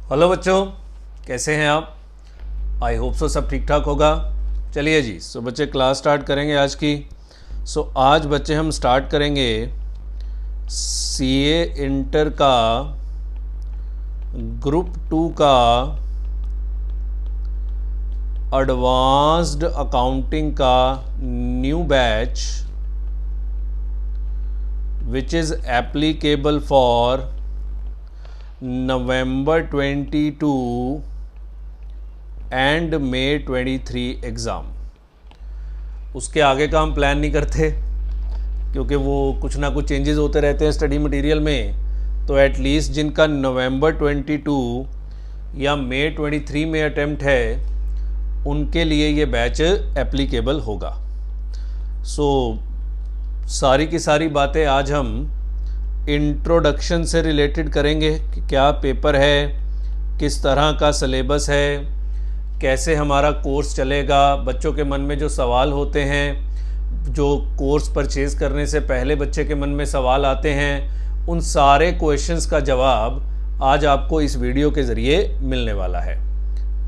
Hello बच्चों, कैसे हैं आप? आई होप सो सब ठीक ठाक होगा। चलिए जी, सो बच्चे क्लास स्टार्ट करेंगे आज की। आज बच्चे हम स्टार्ट करेंगे सीए इंटर का ग्रुप 2 का एडवांस्ड अकाउंटिंग का new batch which is applicable for November 22 and May 23 exam. उसके आगे का हम प्लान नहीं करते क्योंकि वो कुछ ना कुछ चेंजेस होते रहते हैं स्टडी मटेरियल में। तो एटलीस्ट जिनका नवंबर 22 या मई 23 में अटेम्प्ट है उनके लिए ये बैच एप्लीकेबल होगा। सारी की सारी बातें आज हम इंट्रोडक्शन से रिलेटेड करेंगे कि क्या पेपर है, किस तरह का सिलेबस है, कैसे हमारा कोर्स चलेगा, बच्चों के मन में जो सवाल होते हैं, जो कोर्स परचेज़ करने से पहले बच्चे के मन में सवाल आते हैं, उन सारे क्वेश्चंस का जवाब आज आपको इस वीडियो के ज़रिए मिलने वाला है।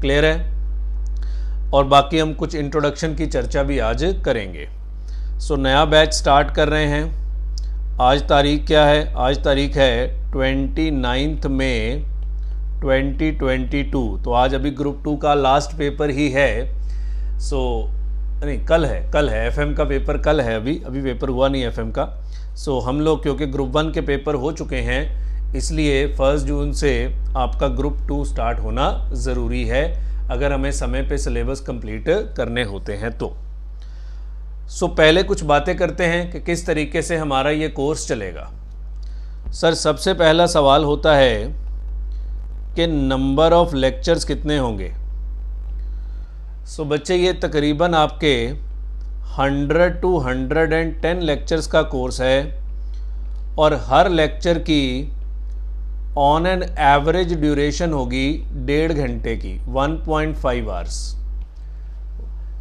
क्लियर है? और बाकी हम कुछ इंट्रोडक्शन की चर्चा भी आज करेंगे। नया बैच स्टार्ट कर रहे हैं। आज तारीख क्या है? आज तारीख है 29 मई 2022। तो आज अभी ग्रुप 2 का लास्ट पेपर ही है। नहीं, कल है एफएम का पेपर, कल है। अभी पेपर हुआ नहीं एफएम का। हम लोग क्योंकि ग्रुप 1 के पेपर हो चुके हैं इसलिए 1 जून से आपका ग्रुप 2 स्टार्ट होना ज़रूरी है अगर हमें समय पे सिलेबस कंप्लीट करने होते हैं तो। पहले कुछ बातें करते हैं कि किस तरीके से हमारा ये कोर्स चलेगा। सर, सबसे पहला सवाल होता है कि नंबर ऑफ लेक्चर्स कितने होंगे। बच्चे, ये तकरीबन आपके 100 to 110 लेक्चर्स का कोर्स है और हर लेक्चर की ऑन एन एवरेज ड्यूरेशन होगी 1.5 घंटे की, 1.5 आवर्स।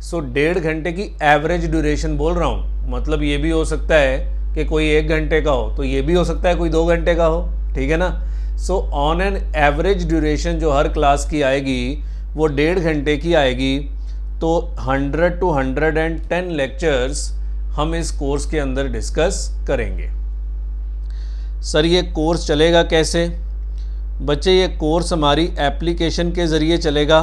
1.5 घंटे की एवरेज ड्यूरेशन बोल रहा हूँ, मतलब ये भी हो सकता है कि कोई 1 घंटे का हो, तो ये भी हो सकता है कोई 2 घंटे का हो, ठीक है ना। ऑन एन एवरेज ड्यूरेशन जो हर क्लास की आएगी वो 1.5 घंटे की आएगी। तो 100 to 110 लेक्चर्स हम इस कोर्स के अंदर डिस्कस करेंगे। सर, ये कोर्स चलेगा कैसे? बच्चे, ये कोर्स हमारी एप्लीकेशन के ज़रिए चलेगा।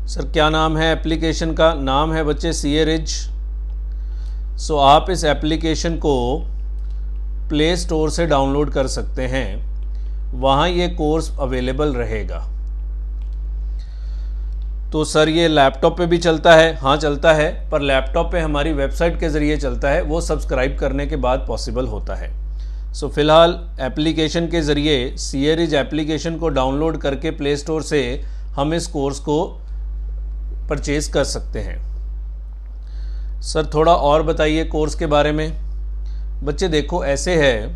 सर, क्या नाम है एप्लीकेशन का? नाम है बच्चे सीए रिज। आप इस एप्लीकेशन को प्ले स्टोर से डाउनलोड कर सकते हैं, वहाँ ये कोर्स अवेलेबल रहेगा। तो सर, ये लैपटॉप पे भी चलता है? हाँ चलता है, पर लैपटॉप पे हमारी वेबसाइट के ज़रिए चलता है, वो सब्सक्राइब करने के बाद पॉसिबल होता है। फ़िलहाल एप्लीकेशन के ज़रिए सीए रिज एप्लीकेशन को डाउनलोड करके प्ले स्टोर से हम इस कोर्स को परचेज़ कर सकते हैं। सर, थोड़ा और बताइए कोर्स के बारे में। बच्चे देखो, ऐसे है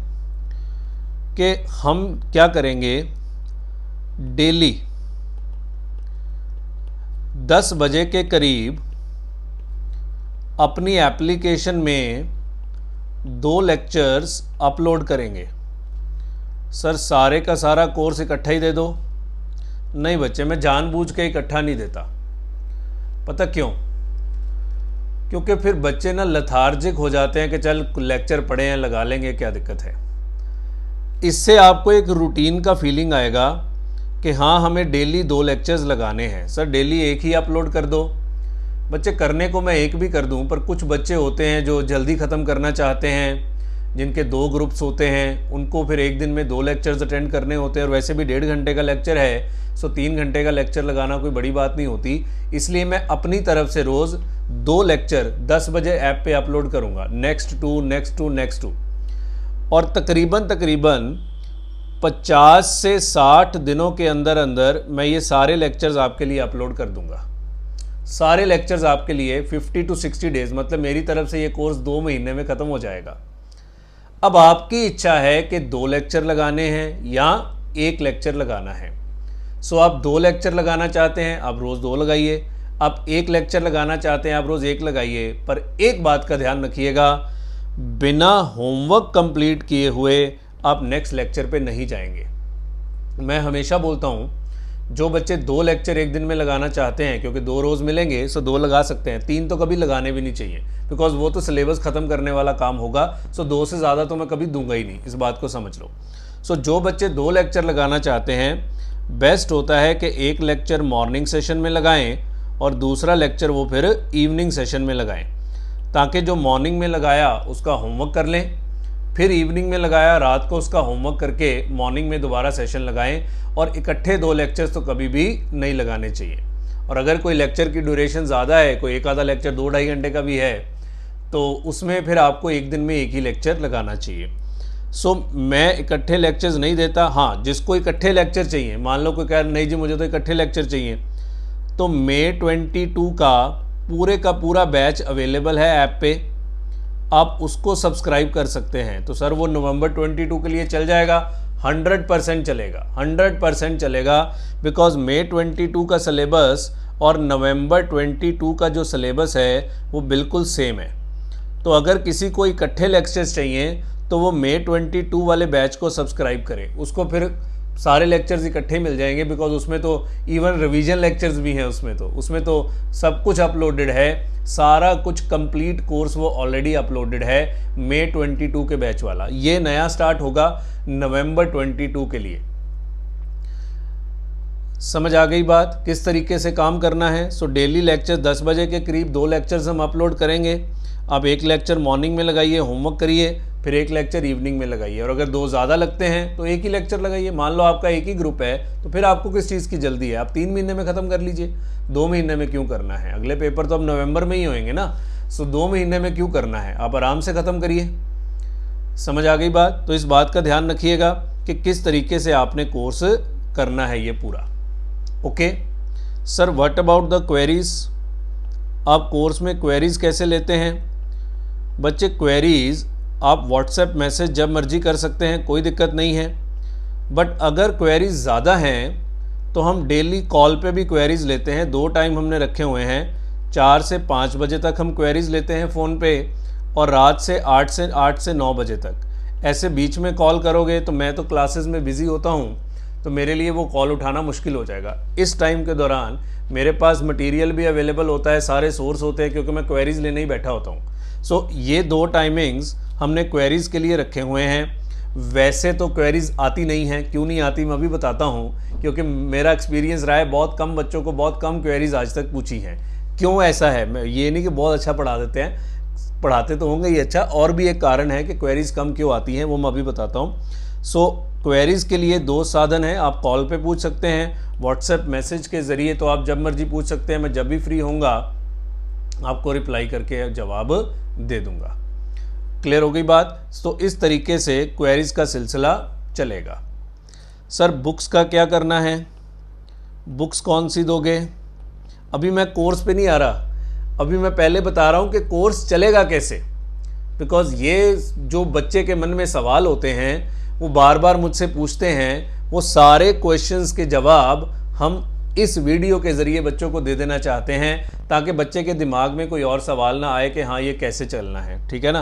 कि हम क्या करेंगे, डेली 10 बजे के करीब अपनी एप्लीकेशन में 2 लेक्चर्स अपलोड करेंगे। सर, सारे का सारा कोर्स इकट्ठा ही दे दो? नहीं बच्चे, मैं जानबूझ के इकट्ठा नहीं देता। पता क्यों? क्योंकि फिर बच्चे ना लथार्जिक हो जाते हैं कि चल लेक्चर पढ़े हैं, लगा लेंगे, क्या दिक्कत है। इससे आपको एक रूटीन का फीलिंग आएगा कि हाँ, हमें डेली 2 लेक्चर्स लगाने हैं। सर, डेली एक ही अपलोड कर दो। बच्चे, करने को मैं एक भी कर दूं, पर कुछ बच्चे होते हैं जो जल्दी ख़त्म करना चाहते हैं, जिनके 2 ग्रुप्स होते हैं, उनको फिर एक दिन में 2 लेक्चर्स अटेंड करने होते हैं और वैसे भी 1.5 घंटे का लेक्चर है। 3 घंटे का लेक्चर लगाना कोई बड़ी बात नहीं होती। इसलिए मैं अपनी तरफ से रोज़ 2 लेक्चर 10 बजे ऐप पे अपलोड करूँगा, नेक्स्ट टू। और तकरीबन 50 से 60 दिनों के अंदर अंदर मैं ये सारे लेक्चर्स आपके लिए अपलोड कर दूँगा। सारे लेक्चर्स आपके लिए 50 to 60 डेज़, मतलब मेरी तरफ से ये कोर्स 2 महीने में ख़त्म हो जाएगा। अब आपकी इच्छा है कि 2 लेक्चर लगाने हैं या 1 लेक्चर लगाना है। आप 2 लेक्चर लगाना चाहते हैं, आप रोज़ 2 लगाइए। आप 1 लेक्चर लगाना चाहते हैं, आप रोज़ 1 लगाइए। पर एक बात का ध्यान रखिएगा, बिना होमवर्क कंप्लीट किए हुए आप नेक्स्ट लेक्चर पे नहीं जाएंगे। मैं हमेशा बोलता हूँ जो बच्चे 2 लेक्चर एक दिन में लगाना चाहते हैं, क्योंकि 2 रोज़ मिलेंगे सो 2 लगा सकते हैं, 3 तो कभी लगाने भी नहीं चाहिए, बिकॉज वो तो सिलेबस ख़त्म करने वाला काम होगा। सो 2 से ज़्यादा तो मैं कभी दूंगा ही नहीं, इस बात को समझ लो। सो जो बच्चे 2 लेक्चर लगाना चाहते हैं, बेस्ट होता है कि एक लेक्चर मॉर्निंग सेशन में लगाएं और दूसरा लेक्चर वो फिर इवनिंग सेशन में लगाएं, ताकि जो मॉर्निंग में लगाया उसका होमवर्क कर लें, फिर इवनिंग में लगाया रात को उसका होमवर्क करके मॉर्निंग में दोबारा सेशन लगाएं। और इकट्ठे 2 लेक्चर्स तो कभी भी नहीं लगाने चाहिए। और अगर कोई लेक्चर की ड्यूरेशन ज़्यादा है, कोई एक आधा लेक्चर 2-2.5 घंटे का भी है, तो उसमें फिर आपको एक दिन में एक ही लेक्चर लगाना चाहिए। सो मैं इकट्ठे लेक्चर्स नहीं देता। हाँ, जिसको इकट्ठे लेक्चर चाहिए, मान लो कोई कह नहीं जी मुझे तो इकट्ठे लेक्चर चाहिए, तो मई 22 का पूरा बैच अवेलेबल है ऐप पे, आप उसको सब्सक्राइब कर सकते हैं। तो सर वो नवंबर 22 के लिए चल जाएगा? 100% चलेगा, 100% चलेगा, बिकॉज मई 22 का सिलेबस और नवंबर 22 का जो सिलेबस है वो बिल्कुल सेम है। तो अगर किसी को इकट्ठे लेक्चर्स चाहिए तो वो मई 22 वाले बैच को सब्सक्राइब करे, उसको फिर सारे लेक्चर्स इकट्ठे मिल जाएंगे, बिकॉज उसमें तो इवन रिवीजन लेक्चर्स भी हैं, उसमें तो सब कुछ अपलोडेड है, सारा कुछ कंप्लीट कोर्स वो ऑलरेडी अपलोडेड है मई 22 के बैच वाला। ये नया स्टार्ट होगा नवंबर 22 के लिए। समझ आ गई बात किस तरीके से काम करना है? सो डेली लेक्चर 10 बजे के करीब 2 लेक्चर्स हम अपलोड करेंगे। आप एक लेक्चर मॉर्निंग में लगाइए, होमवर्क करिए, फिर एक लेक्चर इवनिंग में लगाइए। और अगर 2 ज़्यादा लगते हैं तो एक ही लेक्चर लगाइए। मान लो आपका एक ही ग्रुप है तो फिर आपको किस चीज़ की जल्दी है? आप 3 महीने में ख़त्म कर लीजिए, 2 महीने में क्यों करना है? अगले पेपर तो अब नवंबर में ही होंगे ना, सो 2 महीने में क्यों करना है? आप आराम से ख़त्म करिए। समझ आ गई बात? तो इस बात का ध्यान रखिएगा कि किस तरीके से आपने कोर्स करना है ये पूरा। Okay sir, what about the queries? आप कोर्स में क्वेरीज कैसे लेते हैं? बच्चे क्वेरीज आप व्हाट्सएप मैसेज जब मर्जी कर सकते हैं, कोई दिक्कत नहीं है। बट अगर क्वेरीज ज़्यादा हैं तो हम डेली कॉल पे भी क्वेरीज लेते हैं। 2 टाइम हमने रखे हुए हैं, 4 से 5 बजे तक हम क्वेरीज लेते हैं फ़ोन पे, और रात से 8 से 9 बजे तक। ऐसे बीच में कॉल करोगे तो मैं तो क्लासेस में बिज़ी होता हूँ, तो मेरे लिए वो कॉल उठाना मुश्किल हो जाएगा। इस टाइम के दौरान मेरे पास मटेरियल भी अवेलेबल होता है, सारे सोर्स होते हैं, क्योंकि मैं क्वेरीज लेने ही बैठा होता हूँ। सो ये 2 टाइमिंग्स हमने क्वेरीज के लिए रखे हुए हैं। वैसे तो क्वेरीज आती नहीं हैं, क्यों नहीं आती मैं अभी बताता हूँ, क्योंकि मेरा एक्सपीरियंस रहा है, बहुत कम बच्चों को बहुत कम क्वेरीज आज तक पूछी हैं। क्यों ऐसा है? मैं ये नहीं कि बहुत अच्छा पढ़ा देते हैं, पढ़ाते तो होंगे ही अच्छा, और भी एक कारण है कि क्वेरीज कम क्यों आती हैं, वो मैं अभी बताता हूँ। सो क्वेरीज के लिए 2 साधन हैं। आप कॉल पे पूछ सकते हैं, व्हाट्सएप मैसेज के ज़रिए तो आप जब मर्जी पूछ सकते हैं, मैं जब भी फ्री होऊंगा आपको रिप्लाई करके जवाब दे दूंगा। क्लियर हो गई बात? तो इस तरीके से क्वेरीज का सिलसिला चलेगा। सर बुक्स का क्या करना है? बुक्स कौन सी दोगे? अभी मैं कोर्स पे नहीं आ रहा, अभी मैं पहले बता रहा हूँ कि कोर्स चलेगा कैसे। बिकॉज ये जो बच्चे के मन में सवाल होते हैं वो बार बार मुझसे पूछते हैं, वो सारे क्वेश्चंस के जवाब हम इस वीडियो के ज़रिए बच्चों को दे देना चाहते हैं, ताकि बच्चे के दिमाग में कोई और सवाल ना आए कि हाँ ये कैसे चलना है। ठीक है ना?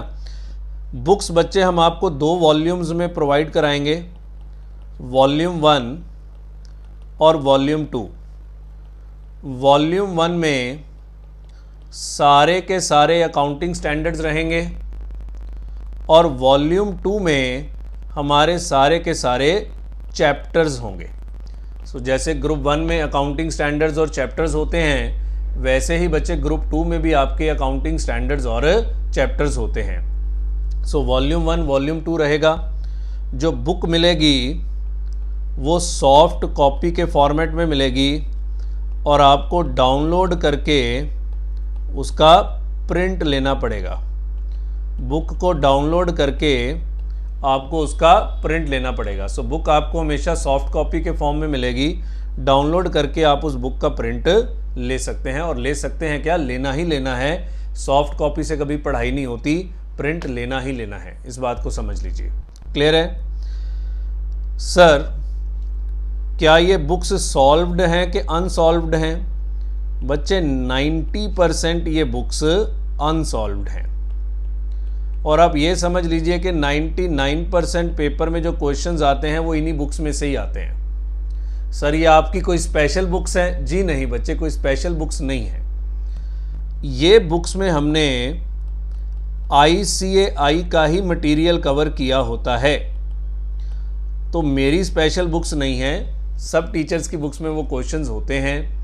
बुक्स बच्चे हम आपको 2 वॉल्यूम्स में प्रोवाइड कराएंगे, वॉल्यूम 1 और वॉल्यूम 2। वॉल्यूम 1 में सारे के सारे अकाउंटिंग स्टैंडर्ड्स रहेंगे, और वॉल्यूम 2 में हमारे सारे के सारे चैप्टर्स होंगे। सो जैसे ग्रुप 1 में अकाउंटिंग स्टैंडर्ड्स और चैप्टर्स होते हैं, वैसे ही बच्चे ग्रुप 2 में भी आपके अकाउंटिंग स्टैंडर्ड्स और चैप्टर्स होते हैं। सो वॉल्यूम 1 वॉल्यूम 2 रहेगा। जो बुक मिलेगी वो सॉफ्ट कॉपी के फॉर्मेट में मिलेगी, और आपको डाउनलोड करके उसका प्रिंट लेना पड़ेगा। बुक को डाउनलोड करके आपको उसका प्रिंट लेना पड़ेगा। सो बुक आपको हमेशा सॉफ्ट कॉपी के फॉर्म में मिलेगी, डाउनलोड करके आप उस बुक का प्रिंट ले सकते हैं। और ले सकते हैं क्या, लेना ही लेना है। सॉफ्ट कॉपी से कभी पढ़ाई नहीं होती, प्रिंट लेना ही लेना है, इस बात को समझ लीजिए। क्लियर है? सर क्या ये बुक्स सॉल्व्ड हैं कि अनसॉल्व्ड हैं? बच्चे 90% ये बुक्स अनसॉल्व्ड हैं, और आप ये समझ लीजिए कि 99% पेपर में जो क्वेश्चंस आते हैं वो इन्हीं बुक्स में से ही आते हैं। सर ये आपकी कोई स्पेशल बुक्स है? जी नहीं बच्चे, कोई स्पेशल बुक्स नहीं है। ये बुक्स में हमने ICAI का ही मटेरियल कवर किया होता है, तो मेरी स्पेशल बुक्स नहीं है। सब टीचर्स की बुक्स में वो क्वेश्चंस होते हैं।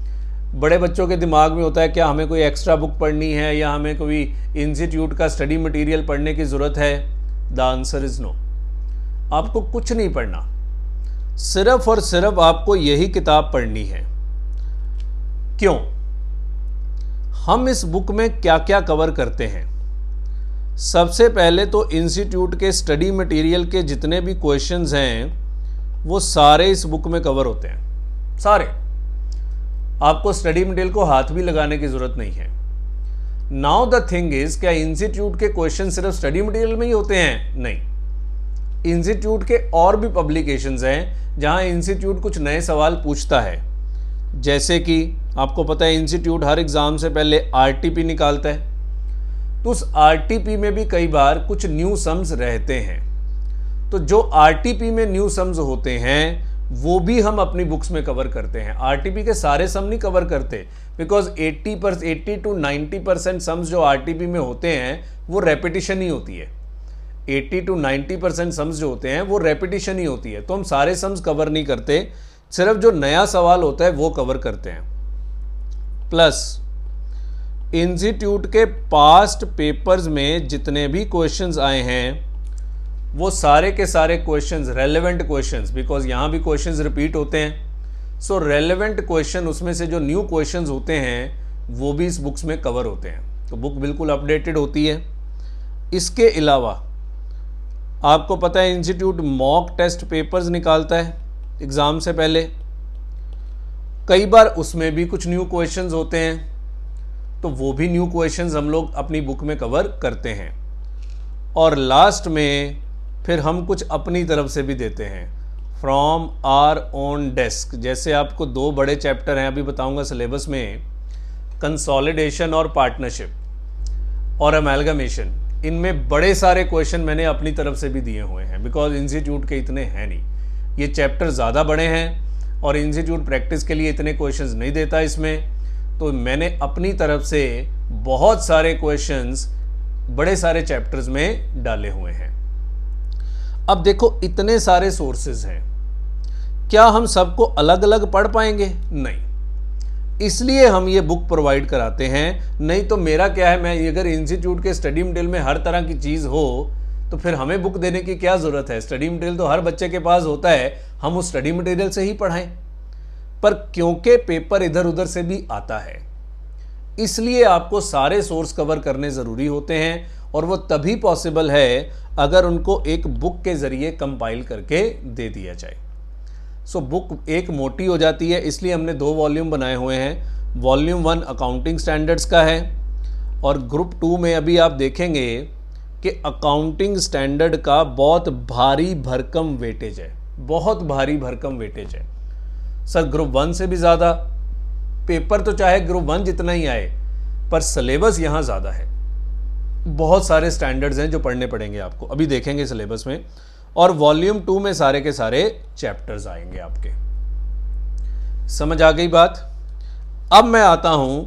बड़े बच्चों के दिमाग में होता है क्या हमें कोई एक्स्ट्रा बुक पढ़नी है या हमें कोई इंस्टीट्यूट का स्टडी मटेरियल पढ़ने की ज़रूरत है? The answer is no. आपको कुछ नहीं पढ़ना, सिर्फ और सिर्फ आपको यही किताब पढ़नी है। क्यों? हम इस बुक में क्या क्या कवर करते हैं? सबसे पहले तो इंस्टीट्यूट के स्टडी मटेरियल के जितने भी क्वेश्चंस हैं वो सारे इस बुक में कवर होते हैं, सारे। आपको स्टडी मटेरियल को हाथ भी लगाने की जरूरत नहीं है। नाउ द थिंग इज, क्या इंस्टीट्यूट के क्वेश्चन सिर्फ स्टडी मटेरियल में ही होते हैं? नहीं, इंस्टीट्यूट के और भी पब्लिकेशंस हैं जहां इंस्टीट्यूट कुछ नए सवाल पूछता है। जैसे कि आपको पता है इंस्टीट्यूट हर एग्जाम से पहले RTP निकालता है, तो उस RTP में भी कई बार कुछ न्यू सम्स रहते हैं। तो जो RTP में न्यू सम्स होते हैं वो भी हम अपनी बुक्स में कवर करते हैं। RTP के सारे सम नहीं कवर करते, बिकॉज 80 to 90% सम्स जो RTP में होते हैं वो रेपिटिशन ही होती है। 80 to 90% सम्स जो होते हैं वो रेपिटिशन ही होती है, तो हम सारे सम्स कवर नहीं करते, सिर्फ जो नया सवाल होता है वो कवर करते हैं। प्लस इंस्टीट्यूट के पास्ट पेपर्स में जितने भी क्वेश्चंस आए हैं वो सारे के सारे क्वेश्चंस रेलेवेंट क्वेश्चंस, बिकॉज यहाँ भी क्वेश्चंस रिपीट होते हैं, सो रेलेवेंट क्वेश्चन उसमें से जो न्यू क्वेश्चंस होते हैं वो भी इस बुक्स में कवर होते हैं, तो बुक बिल्कुल अपडेटेड होती है। इसके अलावा आपको पता है इंस्टीट्यूट मॉक टेस्ट पेपर्स निकालता है एग्ज़ाम से पहले, कई बार उसमें भी कुछ न्यू क्वेश्चंस होते हैं, तो वो भी न्यू क्वेश्चंस हम लोग अपनी बुक में कवर करते हैं। और लास्ट में फिर हम कुछ अपनी तरफ से भी देते हैं फ्रॉम आवर ओन डेस्क। जैसे आपको 2 बड़े चैप्टर हैं, अभी बताऊंगा सिलेबस में, कंसोलिडेशन और पार्टनरशिप और अमेलगमेशन। इनमें बड़े सारे क्वेश्चन मैंने अपनी तरफ से भी दिए हुए हैं, बिकॉज इंस्टीट्यूट के इतने हैं नहीं, ये चैप्टर ज़्यादा बड़े हैं और इंस्टीट्यूट प्रैक्टिस के लिए इतने क्वेश्चंस नहीं देता इसमें, तो मैंने अपनी तरफ से बहुत सारे क्वेश्चंस बड़े सारे चैप्टर्स में डाले हुए हैं। अब देखो इतने सारे सोर्सेज हैं, क्या हम सबको अलग अलग पढ़ पाएंगे? नहीं, इसलिए हम ये बुक प्रोवाइड कराते हैं। नहीं तो मेरा क्या है, मैं अगर इंस्टीट्यूट के स्टडी मटेरियल में हर तरह की चीज़ हो तो फिर हमें बुक देने की क्या ज़रूरत है? स्टडी मटेरियल तो हर बच्चे के पास होता है, हम उस स्टडी मटेरियल से ही पढ़ाएं। पर क्योंकि पेपर इधर उधर से भी आता है, इसलिए आपको सारे सोर्स कवर करने ज़रूरी होते हैं, और वो तभी पॉसिबल है अगर उनको एक बुक के ज़रिए कंपाइल करके दे दिया जाए। सो बुक एक मोटी हो जाती है, इसलिए हमने 2 वॉल्यूम बनाए हुए हैं। वॉल्यूम 1 अकाउंटिंग स्टैंडर्ड्स का है, और ग्रुप 2 में अभी आप देखेंगे कि अकाउंटिंग स्टैंडर्ड का बहुत भारी भरकम वेटेज है, बहुत भारी भरकम वेटेज है। सर ग्रुप 1 से भी ज़्यादा, पेपर तो चाहे ग्रुप 1 जितना ही आए, पर सिलेबस यहाँ ज़्यादा है। बहुत सारे स्टैंडर्ड्स हैं जो पढ़ने पड़ेंगे आपको, अभी देखेंगे सिलेबस में। और वॉल्यूम 2 में सारे के सारे चैप्टर्स आएंगे आपके। समझ आ गई बात? अब मैं आता हूं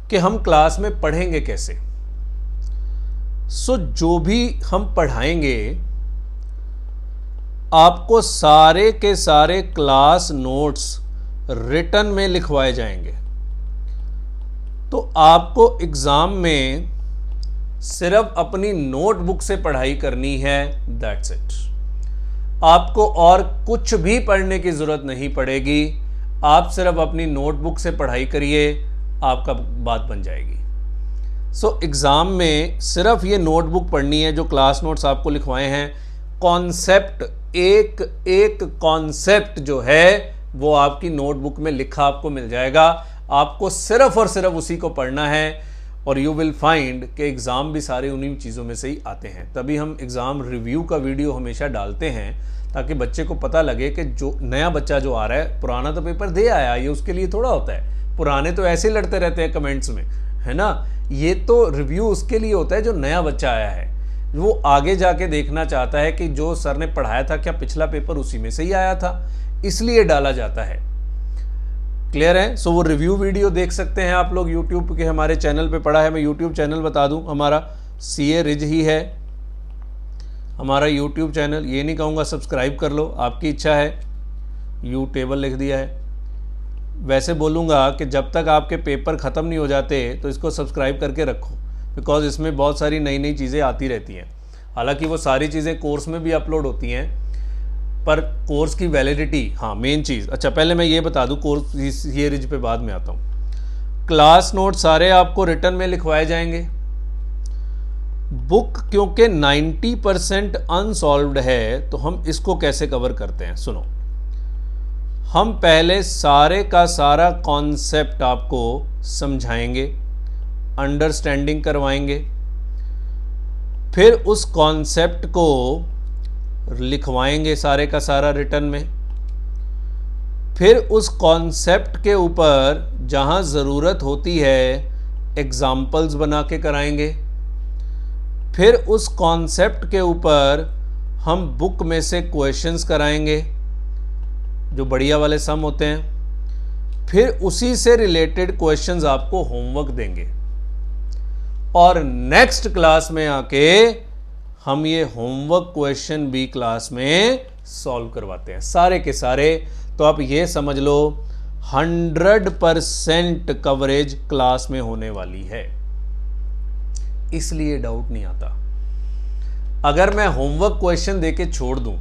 कि हम क्लास में पढ़ेंगे कैसे। सो जो भी हम पढ़ाएंगे आपको सारे के सारे क्लास नोट्स रिटन में लिखवाए जाएंगे, तो आपको एग्जाम में सिर्फ अपनी नोटबुक से पढ़ाई करनी है, दैट्स इट। आपको और कुछ भी पढ़ने की ज़रूरत नहीं पड़ेगी, आप सिर्फ अपनी नोटबुक से पढ़ाई करिए, आपका बात बन जाएगी। सो एग्ज़ाम में सिर्फ ये नोटबुक पढ़नी है जो क्लास नोट्स आपको लिखवाए हैं। कॉन्सेप्ट, एक एक कॉन्सेप्ट जो है वो आपकी नोटबुक में लिखा आपको मिल जाएगा, आपको सिर्फ और सिर्फ उसी को पढ़ना है, और यू विल फाइंड कि एग्ज़ाम भी सारे उन्हीं चीज़ों में से ही आते हैं। तभी हम एग्ज़ाम रिव्यू का वीडियो हमेशा डालते हैं, ताकि बच्चे को पता लगे कि जो नया बच्चा जो आ रहा है, पुराना तो पेपर दे आया, ये उसके लिए थोड़ा होता है, पुराने तो ऐसे ही लड़ते रहते हैं कमेंट्स में, है ना। ये तो रिव्यू उसके लिए होता है जो नया बच्चा आया है, वो आगे जाके देखना चाहता है कि जो सर ने पढ़ाया था क्या पिछला पेपर उसी में से ही आया था। इसलिए डाला जाता है। क्लियर है? सो वो रिव्यू वीडियो देख सकते हैं आप लोग यूट्यूब के हमारे चैनल पे पड़ा है। मैं यूट्यूब चैनल बता दूं, हमारा CA रिज ही है हमारा यूट्यूब चैनल। ये नहीं कहूँगा सब्सक्राइब कर लो, आपकी इच्छा है, यू टेबल लिख दिया है। वैसे बोलूँगा कि जब तक आपके पेपर ख़त्म नहीं हो जाते तो इसको सब्सक्राइब करके रखो, बिकॉज इसमें बहुत सारी नई नई चीज़ें आती रहती हैं। हालांकि वो सारी चीज़ें कोर्स में भी अपलोड होती हैं, पर कोर्स की वैलिडिटी, हाँ मेन चीज़। अच्छा पहले मैं ये बता दूँ, कोर्स ये रिज पे बाद में आता हूँ। क्लास नोट सारे आपको रिटर्न में लिखवाए जाएंगे। बुक क्योंकि 90% अनसॉल्व्ड है, तो हम इसको कैसे कवर करते हैं सुनो। हम पहले सारे का सारा कॉन्सेप्ट आपको समझाएंगे, अंडरस्टैंडिंग करवाएंगे, फिर उस कॉन्सेप्ट को लिखवाएंगे सारे का सारा रिटर्न में, फिर उस कॉन्सेप्ट के ऊपर जहां ज़रूरत होती है एग्जाम्पल्स बना के कराएंगे, फिर उस कॉन्सेप्ट के ऊपर हम बुक में से क्वेश्चंस कराएंगे जो बढ़िया वाले सम होते हैं, फिर उसी से रिलेटेड क्वेश्चंस आपको होमवर्क देंगे, और नेक्स्ट क्लास में आके हम ये होमवर्क क्वेश्चन भी क्लास में सॉल्व करवाते हैं सारे के सारे। तो आप ये समझ लो 100% कवरेज क्लास में होने वाली है, इसलिए डाउट नहीं आता। अगर मैं होमवर्क क्वेश्चन देके छोड़ दूं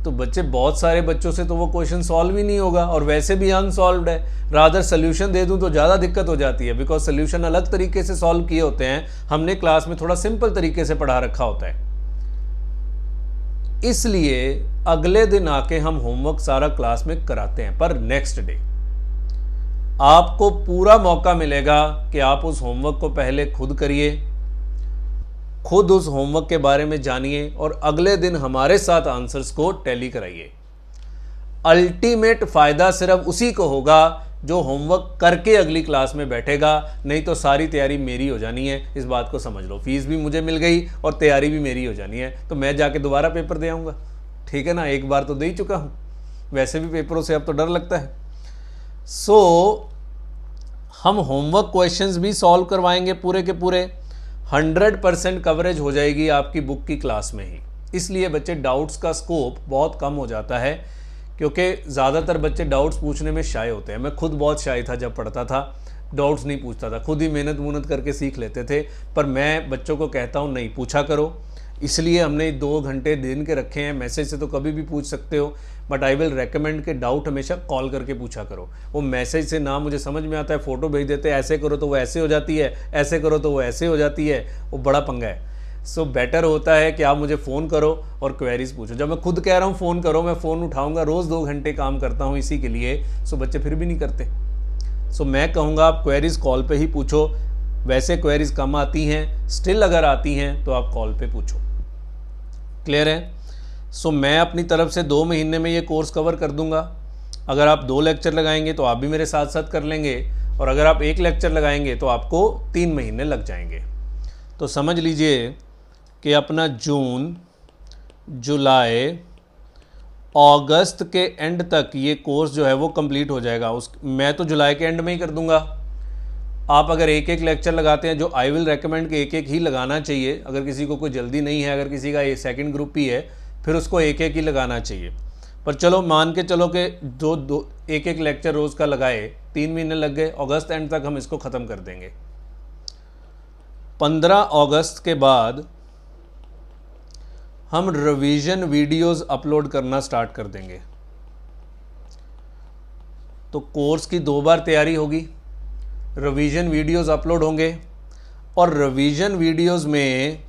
तो बच्चे, बहुत सारे बच्चों से तो वो क्वेश्चन सॉल्व ही नहीं होगा, और वैसे भी अनसॉल्व्ड है। रादर सोल्यूशन दे दूं तो ज़्यादा दिक्कत हो जाती है, बिकॉज सोल्यूशन अलग तरीके से सॉल्व किए होते हैं, हमने क्लास में थोड़ा सिंपल तरीके से पढ़ा रखा होता है। इसलिए अगले दिन आके हम होमवर्क सारा क्लास में कराते हैं, पर नेक्स्ट डे आपको पूरा मौका मिलेगा कि आप उस होमवर्क को पहले खुद करिए, खुद उस होमवर्क के बारे में जानिए, और अगले दिन हमारे साथ आंसर्स को टैली कराइए। अल्टीमेट फायदा सिर्फ उसी को होगा जो होमवर्क करके अगली क्लास में बैठेगा, नहीं तो सारी तैयारी मेरी हो जानी है। इस बात को समझ लो, फीस भी मुझे मिल गई और तैयारी भी मेरी हो जानी है, तो मैं जाके दोबारा पेपर दे आऊँगा। ठीक है ना, एक बार तो दे ही चुका हूँ, वैसे भी पेपरों से अब तो डर लगता है। सो हम होमवर्क क्वेश्चंस भी सॉल्व करवाएंगे पूरे के पूरे। 100% कवरेज हो जाएगी आपकी बुक की क्लास में ही। इसलिए बच्चे डाउट्स का स्कोप बहुत कम हो जाता है, क्योंकि ज़्यादातर बच्चे डाउट्स पूछने में शाय होते हैं। मैं खुद बहुत शाय था जब पढ़ता था, डाउट्स नहीं पूछता था, खुद ही मेहनत करके सीख लेते थे। पर मैं बच्चों को कहता हूँ नहीं, पूछा करो। इसलिए हमने 2 घंटे दिन के रखे हैं। मैसेज से तो कभी भी पूछ सकते हो, बट आई विल रेकमेंड कि डाउट हमेशा कॉल करके पूछा करो। वो मैसेज से ना मुझे समझ में आता है, फ़ोटो भेज देते हैं, ऐसे करो तो वो ऐसे हो जाती है, ऐसे करो तो वो ऐसे हो जाती है, वो बड़ा पंगा है। सो बेटर होता है कि आप मुझे फ़ोन करो और क्वेरीज पूछो। जब मैं खुद कह रहा हूँ फ़ोन करो, मैं फ़ोन उठाऊँगा, रोज़ 2 घंटे काम करता हूँ इसी के लिए। सो बच्चे फिर भी नहीं करते। सो मैं कहूँगा आप क्वेरीज कॉल पे ही पूछो। वैसे क्वेरीज कम आती हैं, स्टिल अगर आती हैं तो आप कॉल पे पूछो। क्लियर है? सो मैं अपनी तरफ से 2 महीने में ये कोर्स कवर कर दूंगा। अगर आप 2 लेक्चर लगाएंगे तो आप भी मेरे साथ साथ कर लेंगे, और अगर आप 1 लेक्चर लगाएंगे तो आपको 3 महीने लग जाएंगे। तो समझ लीजिए कि अपना जून, जुलाई, अगस्त के एंड तक ये कोर्स जो है वो कंप्लीट हो जाएगा। मैं तो जुलाई के एंड में ही कर दूंगा। आप अगर 1-1 लेक्चर लगाते हैं, जो आई विल रेकमेंड कि 1-1 ही लगाना चाहिए। अगर किसी को कोई जल्दी नहीं है, अगर किसी का ये सेकंड ग्रुप ही है, फिर उसको 1-1 ही लगाना चाहिए। पर चलो मान के चलो कि 1-1 लेक्चर रोज़ का लगाए, 3 महीने लग गए, अगस्त एंड तक हम इसको ख़त्म कर देंगे। 15 अगस्त के बाद हम रिवीजन वीडियोस अपलोड करना स्टार्ट कर देंगे। तो कोर्स की 2 बार तैयारी होगी, रिवीजन वीडियोस अपलोड होंगे, और रिवीजन वीडियोस में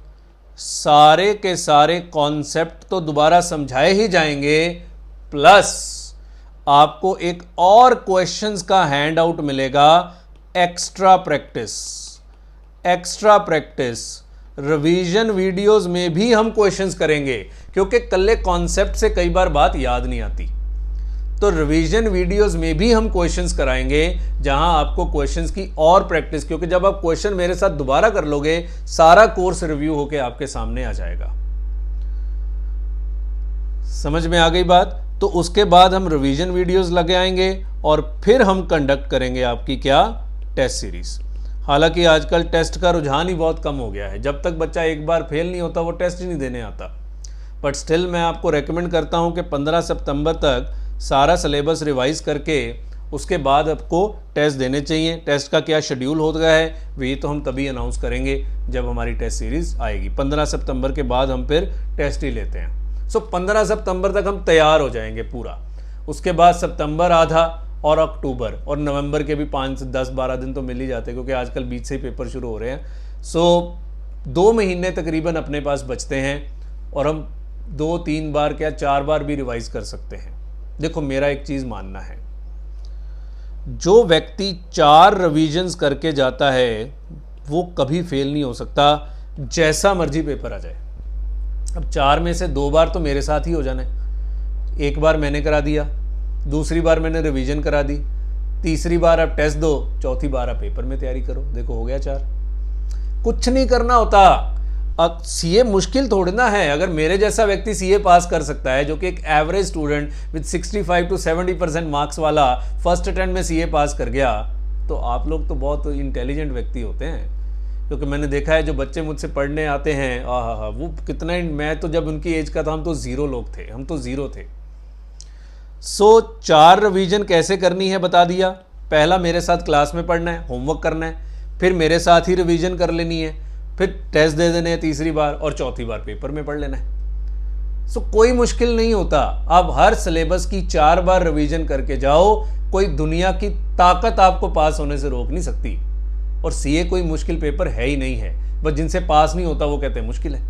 सारे के सारे कॉन्सेप्ट तो दोबारा समझाए ही जाएंगे, प्लस आपको एक और क्वेश्चंस का हैंड आउट मिलेगा, एक्स्ट्रा प्रैक्टिस। रिवीजन वीडियोस में भी हम क्वेश्चंस करेंगे, क्योंकि कल्ले कॉन्सेप्ट से कई बार बात याद नहीं आती। तो रिवीजन वीडियोस में भी हम क्वेश्चंस कराएंगे, जहां आपको क्वेश्चंस की और प्रैक्टिस, क्योंकि जब आप क्वेश्चन मेरे साथ दोबारा कर लोगे, सारा कोर्स रिव्यू होके आपके सामने आ जाएगा। समझ में आ गई बात? तो उसके बाद हम रिवीजन वीडियोस लगे आएंगे और फिर हम कंडक्ट करेंगे आपकी क्या, टेस्ट सीरीज। हालांकि आजकल टेस्ट का रुझान ही बहुत कम हो गया है, जब तक बच्चा एक बार फेल नहीं होता वो टेस्ट ही नहीं देने आता। बट स्टिल मैं आपको रेकमेंड करता हूं कि 15 सितंबर तक सारा सिलेबस रिवाइज करके उसके बाद आपको टेस्ट देने चाहिए। टेस्ट का क्या शेड्यूल हो गया है वही तो हम तभी अनाउंस करेंगे जब हमारी टेस्ट सीरीज़ आएगी। 15 सितंबर के बाद हम फिर टेस्ट ही लेते हैं। 15 सितंबर तक हम तैयार हो जाएंगे पूरा। उसके बाद सितंबर आधा और अक्टूबर और नवंबर के भी 5 से 10-12 दिन तो मिल ही जाते हैं, क्योंकि आजकल बीच से ही पेपर शुरू हो रहे हैं। 2 महीने तकरीबन अपने पास बचते हैं और हम 2-3 बार क्या 4 बार भी रिवाइज कर सकते हैं। देखो मेरा एक चीज़ मानना है, जो व्यक्ति 4 रिवीजन्स करके जाता है वो कभी फेल नहीं हो सकता, जैसा मर्जी पेपर आ जाए। अब 4 में से 2 बार तो मेरे साथ ही हो जाना है। 1 बार मैंने करा दिया, दूसरी बार मैंने रिवीजन करा दी, तीसरी बार आप टेस्ट दो, चौथी बार आप पेपर में तैयारी करो। देखो हो गया 4। कुछ नहीं करना होता। अब सीए मुश्किल थोड़ी ना है। अगर मेरे जैसा व्यक्ति सीए पास कर सकता है, जो कि एक average student with 65 to 70% marks वाला फर्स्ट अटेम्प्ट में सीए पास कर गया, तो आप लोग तो बहुत इंटेलिजेंट व्यक्ति होते हैं। क्योंकि मैंने देखा है जो बच्चे मुझसे पढ़ने आते हैं, वो कितना, मैं तो जब उनकी एज का था हम तो 0 लोग थे, हम तो 0 थे। 4 रिवीजन कैसे करनी है बता दिया। पहला मेरे साथ क्लास में पढ़ना है, होमवर्क करना है, फिर मेरे साथ ही रिवीजन कर लेनी है, फिर टेस्ट दे देने हैं तीसरी बार और चौथी बार पेपर में पढ़ लेना है। कोई मुश्किल नहीं होता। अब हर सिलेबस की 4 बार रिवीजन करके जाओ, कोई दुनिया की ताकत आपको पास होने से रोक नहीं सकती। और सीए कोई मुश्किल पेपर है ही नहीं है, बस जिनसे पास नहीं होता वो कहते हैं मुश्किल है।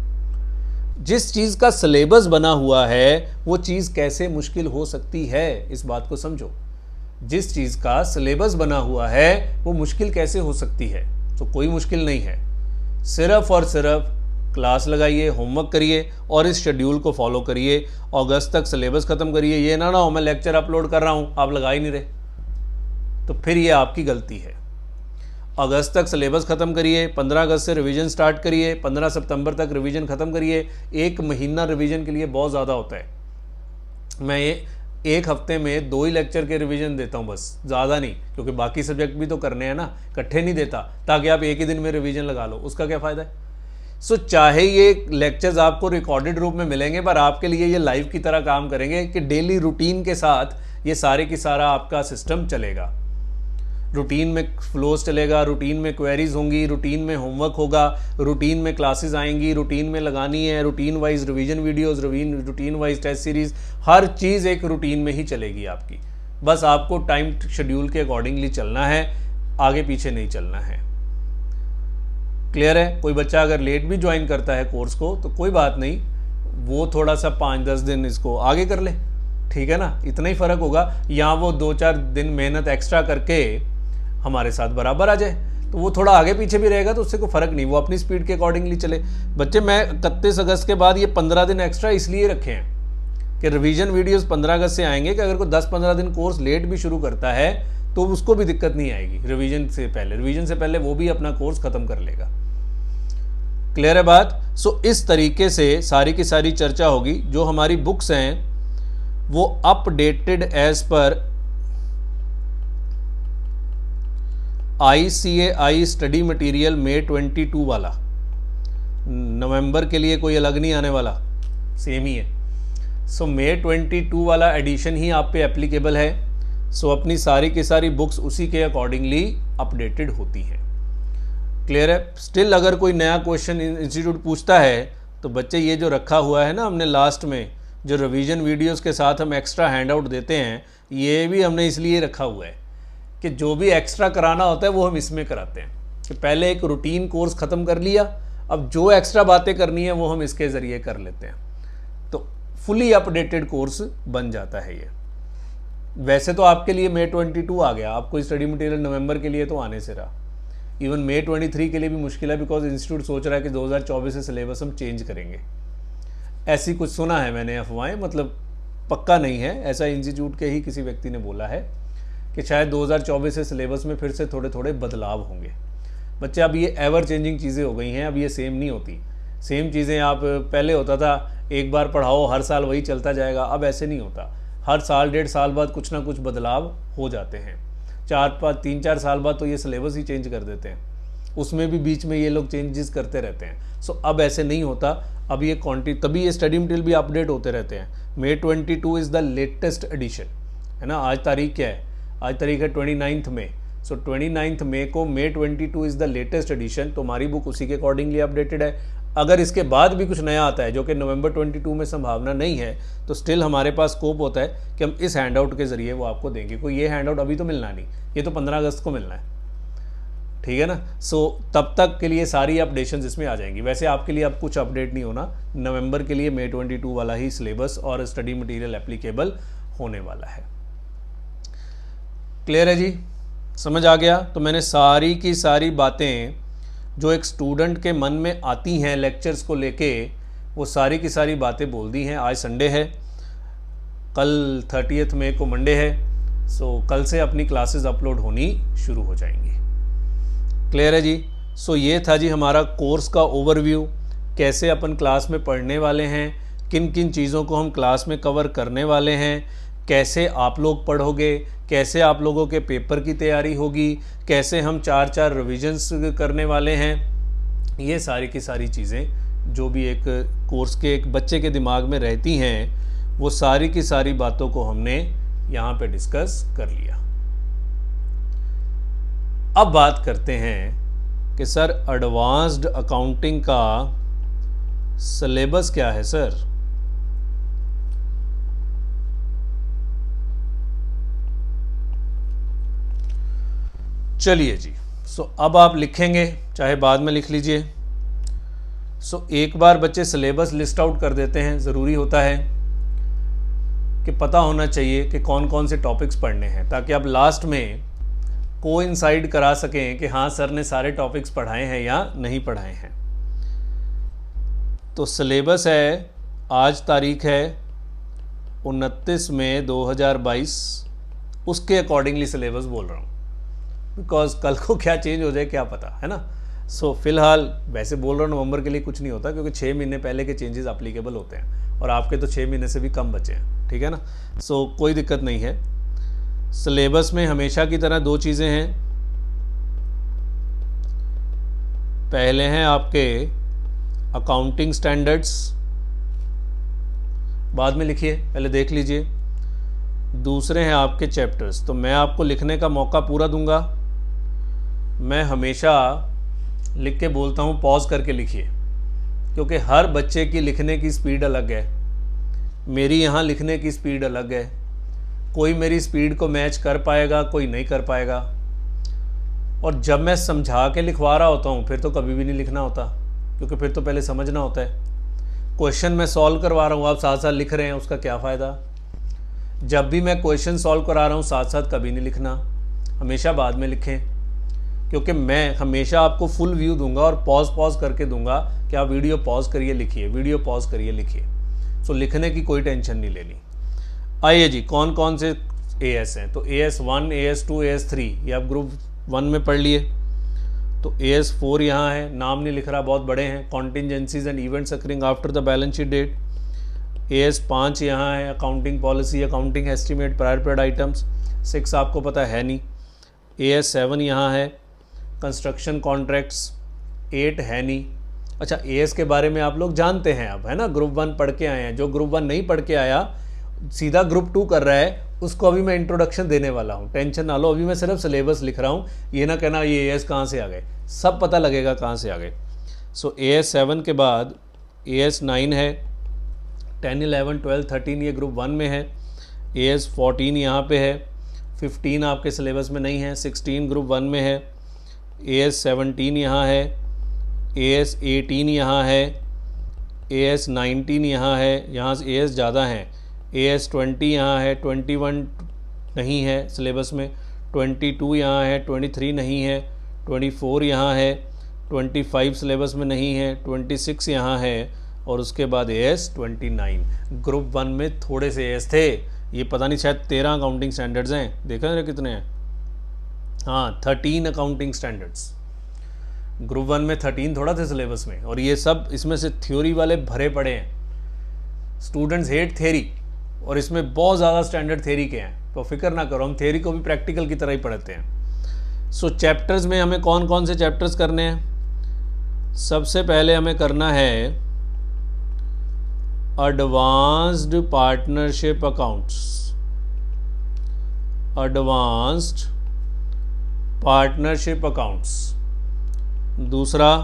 जिस चीज़ का सिलेबस बना हुआ है वो चीज़ कैसे मुश्किल हो सकती है, इस बात को समझो। जिस चीज़ का सिलेबस बना हुआ है वो मुश्किल कैसे हो सकती है। तो कोई मुश्किल नहीं है। सिर्फ और सिर्फ क्लास लगाइए, होमवर्क करिए और इस शेड्यूल को फॉलो करिए। अगस्त तक सिलेबस ख़त्म करिए। ये ना हो मैं लेक्चर अपलोड कर रहा हूँ आप लगा ही नहीं रहे, तो फिर ये आपकी गलती है। अगस्त तक सिलेबस ख़त्म करिए, 15 अगस्त से रिवीजन स्टार्ट करिए, 15 सितंबर तक रिवीजन ख़त्म करिए। 1 महीना रिवीजन के लिए बहुत ज़्यादा होता है। मैं एक हफ्ते में 2 ही लेक्चर के रिवीजन देता हूँ बस, ज़्यादा नहीं, क्योंकि बाकी सब्जेक्ट भी तो करने हैं ना, इकट्ठे नहीं देता ताकि आप एक ही दिन में रिवीजन लगा लो, उसका क्या फ़ायदा है। चाहे ये लेक्चर्स आपको रिकॉर्डेड रूप में मिलेंगे, पर आपके लिए ये लाइव की तरह काम करेंगे कि डेली रूटीन के साथ ये सारे की सारा आपका सिस्टम चलेगा। रूटीन में फ्लोज चलेगा, रूटीन में क्वेरीज होंगी, रूटीन में होमवर्क होगा, रूटीन में क्लासेस आएंगी, रूटीन में लगानी है, routine wise revision videos, routine wise test series, हर चीज़ एक रूटीन में ही चलेगी आपकी। बस आपको टाइम शेड्यूल के अकॉर्डिंगली चलना है, आगे पीछे नहीं चलना है। क्लियर है। कोई बच्चा अगर लेट भी ज्वाइन करता है कोर्स को तो कोई बात नहीं, वो थोड़ा सा 5-10 दिन इसको आगे कर ले, ठीक है ना, इतना ही फ़र्क होगा। या वो 2-4 दिन मेहनत एक्स्ट्रा करके हमारे साथ बराबर आ जाए, तो वो थोड़ा आगे पीछे भी रहेगा तो उससे कोई फ़र्क नहीं, वो अपनी स्पीड के अकॉर्डिंगली चले। बच्चे मैं 31 अगस्त के बाद ये 15 दिन एक्स्ट्रा इसलिए रखे हैं कि रिवीजन वीडियोस 15 अगस्त से आएंगे कि अगर कोई 10-15 दिन कोर्स लेट भी शुरू करता है तो उसको भी दिक्कत नहीं आएगी। रिवीजन से पहले वो भी अपना कोर्स ख़त्म कर लेगा। क्लियर है बात। इस तरीके से सारी की सारी चर्चा होगी। जो हमारी बुक्स हैं वो अपडेटेड एज पर ICAI स्टडी मटेरियल May 22 वाला, नवंबर के लिए कोई अलग नहीं आने वाला, सेम ही है। May 22 वाला एडिशन ही आप पे एप्लीकेबल है। अपनी सारी की सारी बुक्स उसी के अकॉर्डिंगली अपडेटेड होती हैं। क्लियर है। स्टिल अगर कोई नया क्वेश्चन इंस्टीट्यूट पूछता है तो बच्चे ये जो रखा हुआ है ना हमने लास्ट में, जो रिवीजन वीडियोस के साथ हम एक्स्ट्रा हैंड आउट देते हैं, ये भी हमने इसलिए रखा हुआ है कि जो भी एक्स्ट्रा कराना होता है वो हम इसमें कराते हैं कि पहले एक रूटीन कोर्स ख़त्म कर लिया, अब जो एक्स्ट्रा बातें करनी है वो हम इसके ज़रिए कर लेते हैं, तो फुली अपडेटेड कोर्स बन जाता है ये। वैसे तो आपके लिए May 22 आ गया, आपको स्टडी मटेरियल नवंबर के लिए तो आने से रहा। इवन May 23 के लिए भी मुश्किल है, बिकॉज इंस्टीट्यूट सोच रहा है कि 2024 से सिलेबस हम चेंज करेंगे। ऐसी कुछ सुना है मैंने अफवाहें, मतलब पक्का नहीं है, ऐसा इंस्टीट्यूट के ही किसी व्यक्ति ने बोला है कि शायद 2024 से सिलेबस में फिर से थोड़े थोड़े बदलाव होंगे। बच्चे अब ये एवर चेंजिंग चीज़ें हो गई हैं, अब ये सेम नहीं होती। सेम चीज़ें आप पहले होता था एक बार पढ़ाओ हर साल वही चलता जाएगा, अब ऐसे नहीं होता। हर साल 1.5 साल बाद कुछ ना कुछ बदलाव हो जाते हैं। 3-4 साल बाद तो ये सिलेबस ही चेंज कर देते हैं, उसमें भी बीच में ये लोग चेंजेस करते रहते हैं। सो अब ऐसे नहीं होता, अब ये तभी ये स्टडी मटेरियल भी अपडेट होते रहते हैं। May 22 is the latest edition, है ना। आज तारीख क्या है? आज तारीख है 29 मई। सो 29 मई को May 22 is the latest edition, तो हमारी बुक उसी के अकॉर्डिंगली अपडेटेड है। अगर इसके बाद भी कुछ नया आता है जो कि नवंबर 22 में संभावना नहीं है, तो स्टिल हमारे पास स्कोप होता है कि हम इस हैंडआउट के ज़रिए वो आपको देंगे। कोई ये हैंडआउट अभी तो मिलना नहीं, ये तो 15 अगस्त को मिलना है, ठीक है ना। सो तब तक के लिए सारी अपडेशन इसमें आ जाएंगी। वैसे आपके लिए अब कुछ अपडेट नहीं होना, नवंबर के लिए May 22 वाला ही सिलेबस और स्टडी मटेरियल एप्लीकेबल होने वाला है। क्लियर है जी, समझ आ गया? तो मैंने सारी की सारी बातें जो एक स्टूडेंट के मन में आती हैं लेक्चर्स को लेके, वो सारी की सारी बातें बोल दी हैं। आज संडे है, कल 30 मई को मंडे है। सो कल से अपनी क्लासेस अपलोड होनी शुरू हो जाएंगी। क्लियर है जी? सो ये था जी हमारा कोर्स का ओवरव्यू, कैसे अपन क्लास में पढ़ने वाले हैं, किन किन चीज़ों को हम क्लास में कवर करने वाले हैं, कैसे आप लोग पढ़ोगे, कैसे आप लोगों के पेपर की तैयारी होगी, कैसे हम 4 रिविजन्स करने वाले हैं। ये सारी की सारी चीज़ें जो भी एक कोर्स के एक बच्चे के दिमाग में रहती हैं, वो सारी की सारी बातों को हमने यहाँ पे डिस्कस कर लिया। अब बात करते हैं कि सर एडवांस्ड अकाउंटिंग का सिलेबस क्या है सर? चलिए जी, सो अब आप लिखेंगे, चाहे बाद में लिख लीजिए। सो एक बार बच्चे सिलेबस लिस्ट आउट कर देते हैं, ज़रूरी होता है कि पता होना चाहिए कि कौन कौन से टॉपिक्स पढ़ने हैं, ताकि आप लास्ट में कोइंसाइड करा सकें कि हाँ सर ने सारे टॉपिक्स पढ़ाए हैं या नहीं पढ़ाए हैं। तो सिलेबस है, आज तारीख है 29 मई 2022, उसके अकॉर्डिंगली सिलेबस बोल रहा हूँ, बिकॉज कल को क्या चेंज हो जाए क्या पता, है ना। सो फिलहाल वैसे बोल रहा हूँ, नवंबर के लिए कुछ नहीं होता, क्योंकि 6 महीने पहले के चेंजेस अप्लीकेबल होते हैं और आपके तो 6 महीने से भी कम बचे हैं, ठीक है ना। सो कोई दिक्कत नहीं है। सिलेबस में हमेशा की तरह 2 चीज़ें हैं। पहले हैं आपके अकाउंटिंग स्टैंडर्ड्स, बाद में लिखिए, पहले देख लीजिए। दूसरे हैं आपके चैप्टर्स। तो मैं आपको लिखने का मौका पूरा दूंगा। मैं हमेशा लिख के बोलता हूँ पॉज करके लिखिए, क्योंकि हर बच्चे की लिखने की स्पीड अलग है। मेरी यहाँ लिखने की स्पीड अलग है, कोई मेरी स्पीड को मैच कर पाएगा, कोई नहीं कर पाएगा। और जब मैं समझा के लिखवा रहा होता हूँ फिर तो कभी भी नहीं लिखना होता, क्योंकि फिर तो पहले समझना होता है। क्वेश्चन मैं सॉल्व करवा रहा हूँ, आप साथ साथ लिख रहे हैं, उसका क्या फ़ायदा। जब भी मैं क्वेश्चन सॉल्व करा रहा हूँ साथ साथ कभी नहीं लिखना, हमेशा बाद में लिखें, क्योंकि मैं हमेशा आपको फुल व्यू दूंगा और पॉज करके दूंगा कि आप वीडियो पॉज करिए लिखिए, वीडियो पॉज करिए लिखिए। सो लिखने की कोई टेंशन नहीं लेनी। आइए जी, कौन कौन से AS हैं? तो AS1, AS2, AS3 ये आप ग्रुप 1 में पढ़ लिए। तो AS4 यहाँ है, नाम नहीं लिख रहा, बहुत बड़े हैं, contingencies and events occurring after the balance sheet date. AS5 यहाँ है, accounting policy, accounting estimate, prior period items. 6 आपको पता है नहीं। AS7 यहाँ है, कंस्ट्रक्शन कॉन्ट्रैक्ट्स। 8 है नहीं। अच्छा, AS के बारे में आप लोग जानते हैं अब, है ना, ग्रुप 1 पढ़ के आए हैं। जो ग्रुप 1 नहीं पढ़ के आया, सीधा ग्रुप 2 कर रहा है, उसको अभी मैं इंट्रोडक्शन देने वाला हूँ, टेंशन ना लो। अभी मैं सिर्फ सिलेबस लिख रहा हूँ, ये ना कहना ये AS कहाँ से आ गए, सब पता लगेगा कहाँ से आ गए। सो AS7 के बाद AS9 है, 10, 11, 12, 13 ये ग्रुप 1 में है। AS14 यहाँ पे है, 15 आपके सिलेबस में नहीं है, 16 ग्रुप 1 में है। AS17 यहाँ है, AS18 यहाँ है, AS19 यहाँ है, यहाँ से AS ज़्यादा हैं। AS20 यहाँ है, 21 नहीं है सिलेबस में, 22 यहाँ है, 23 नहीं है, 24 यहाँ है, 25 सिलेबस में नहीं है, 26 यहाँ है, और उसके बाद AS29। ग्रुप 1 में थोड़े से AS थे, ये पता नहीं शायद 13 अकाउंटिंग स्टैंडर्ड्स हैं, देखा जरा कितने हैं। हाँ, 13 अकाउंटिंग स्टैंडर्ड्स। ग्रुप 1 में 13 थोड़ा थे सिलेबस में, और ये सब इसमें से थ्योरी वाले भरे पड़े हैं। स्टूडेंट्स हेट थ्योरी, और इसमें बहुत ज़्यादा स्टैंडर्ड थ्योरी के हैं, तो फिक्र ना करो, हम थ्योरी को भी प्रैक्टिकल की तरह ही पढ़ते हैं। सो चैप्टर्स में हमें कौन कौन से चैप्टर्स करने हैं? सबसे पहले हमें करना है advanced partnership accounts, advanced partnership accounts. दूसरा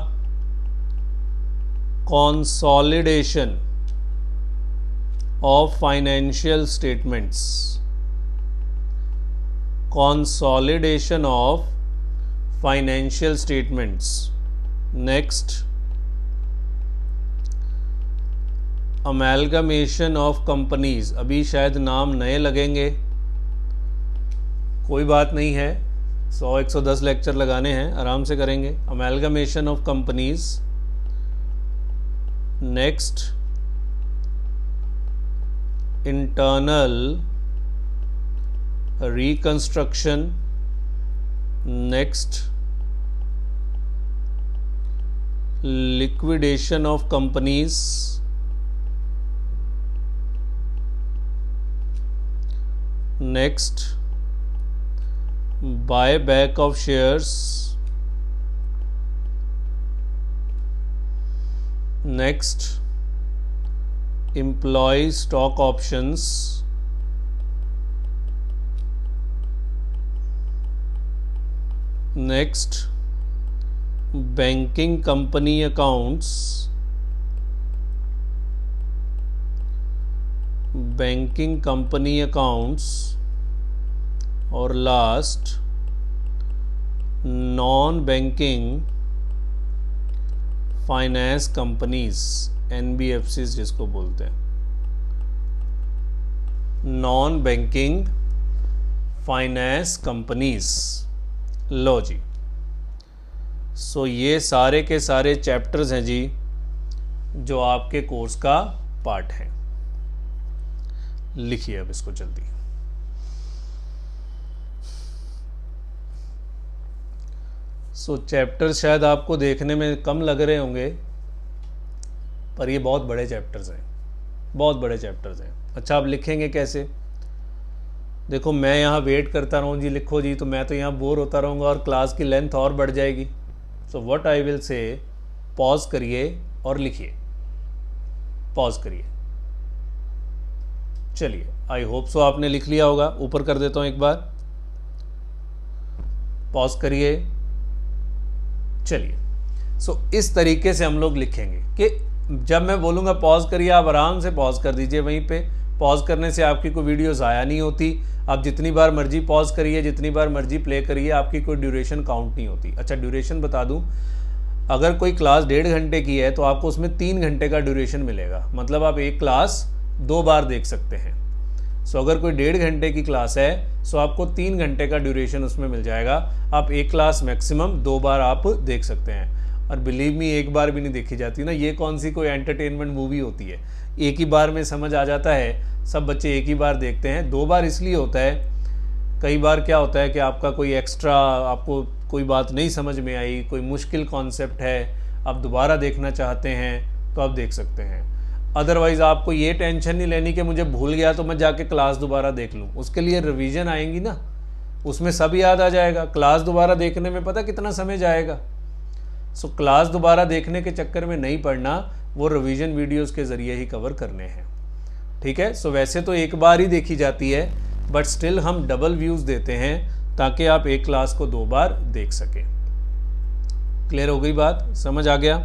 consolidation of financial statements, consolidation of financial statements. Next amalgamation of companies, अभी शायद नाम नए लगेंगे, कोई बात नहीं है, 100-110 लेक्चर लगाने हैं, आराम से करेंगे। Amalgamation of companies. Next internal reconstruction. Next liquidation of companies. Next buyback of shares। next employee stock options। next banking company accounts, banking company accounts। और last non banking finance companies, NBFCs जिसको बोलते हैं, non banking finance companies. लो जी, सो ये सारे के सारे chapters हैं जी जो आपके कोर्स का पार्ट है। लिखिए अब इसको जल्दी। सो चैप्टर्स शायद आपको देखने में कम लग रहे होंगे, पर ये बहुत बड़े चैप्टर्स हैं, बहुत बड़े चैप्टर्स हैं। अच्छा, आप लिखेंगे कैसे? देखो, मैं यहाँ वेट करता रहूँ जी लिखो जी, तो मैं तो यहाँ बोर होता रहूँगा और क्लास की लेंथ और बढ़ जाएगी। So what I will say, pause करिए और लिखिए, पॉज करिए। चलिए, आई होप सो आपने लिख लिया होगा। ऊपर कर देता हूँ एक बार, पॉज करिए। चलिए, सो इस तरीके से हम लोग लिखेंगे कि जब मैं बोलूँगा पॉज करिए, आप आराम से पॉज कर दीजिए वहीं पे। पॉज करने से आपकी कोई वीडियो ज़ाया नहीं होती। आप जितनी बार मर्जी पॉज करिए, जितनी बार मर्जी प्ले करिए, आपकी कोई ड्यूरेशन काउंट नहीं होती। अच्छा, ड्यूरेशन बता दूँ, अगर कोई क्लास 1.5 घंटे की है तो आपको उसमें 3 घंटे का ड्यूरेशन मिलेगा, मतलब आप एक क्लास 2 बार देख सकते हैं। सो अगर कोई 1.5 घंटे की क्लास है, सो आपको 3 घंटे का ड्यूरेशन उसमें मिल जाएगा। आप एक क्लास मैक्सिमम 2 बार आप देख सकते हैं। और बिलीव मी, एक बार भी नहीं देखी जाती ना, ये कौन सी कोई एंटरटेनमेंट मूवी होती है? एक ही बार में समझ आ जाता है, सब बच्चे एक ही बार देखते हैं। 2 बार इसलिए होता है, कई बार क्या होता है कि आपका कोई एक्स्ट्रा, आपको कोई बात नहीं समझ में आई, कोई मुश्किल कॉन्सेप्ट है, आप दोबारा देखना चाहते हैं तो आप देख सकते हैं। अदरवाइज़ आपको ये टेंशन नहीं लेनी कि मुझे भूल गया तो मैं जाके क्लास दोबारा देख लूँ। उसके लिए रिवीजन आएंगी ना, उसमें सब याद आ जाएगा। क्लास दोबारा देखने में पता कितना समय जाएगा। सो क्लास दोबारा देखने के चक्कर में नहीं पढ़ना, वो रिवीजन वीडियोस के ज़रिए ही कवर करने हैं। ठीक है, सो वैसे तो एक बार ही देखी जाती है, बट स्टिल हम डबल व्यूज़ देते हैं ताकि आप एक क्लास को 2 बार देख सकें। क्लियर हो गई बात? समझ आ गया?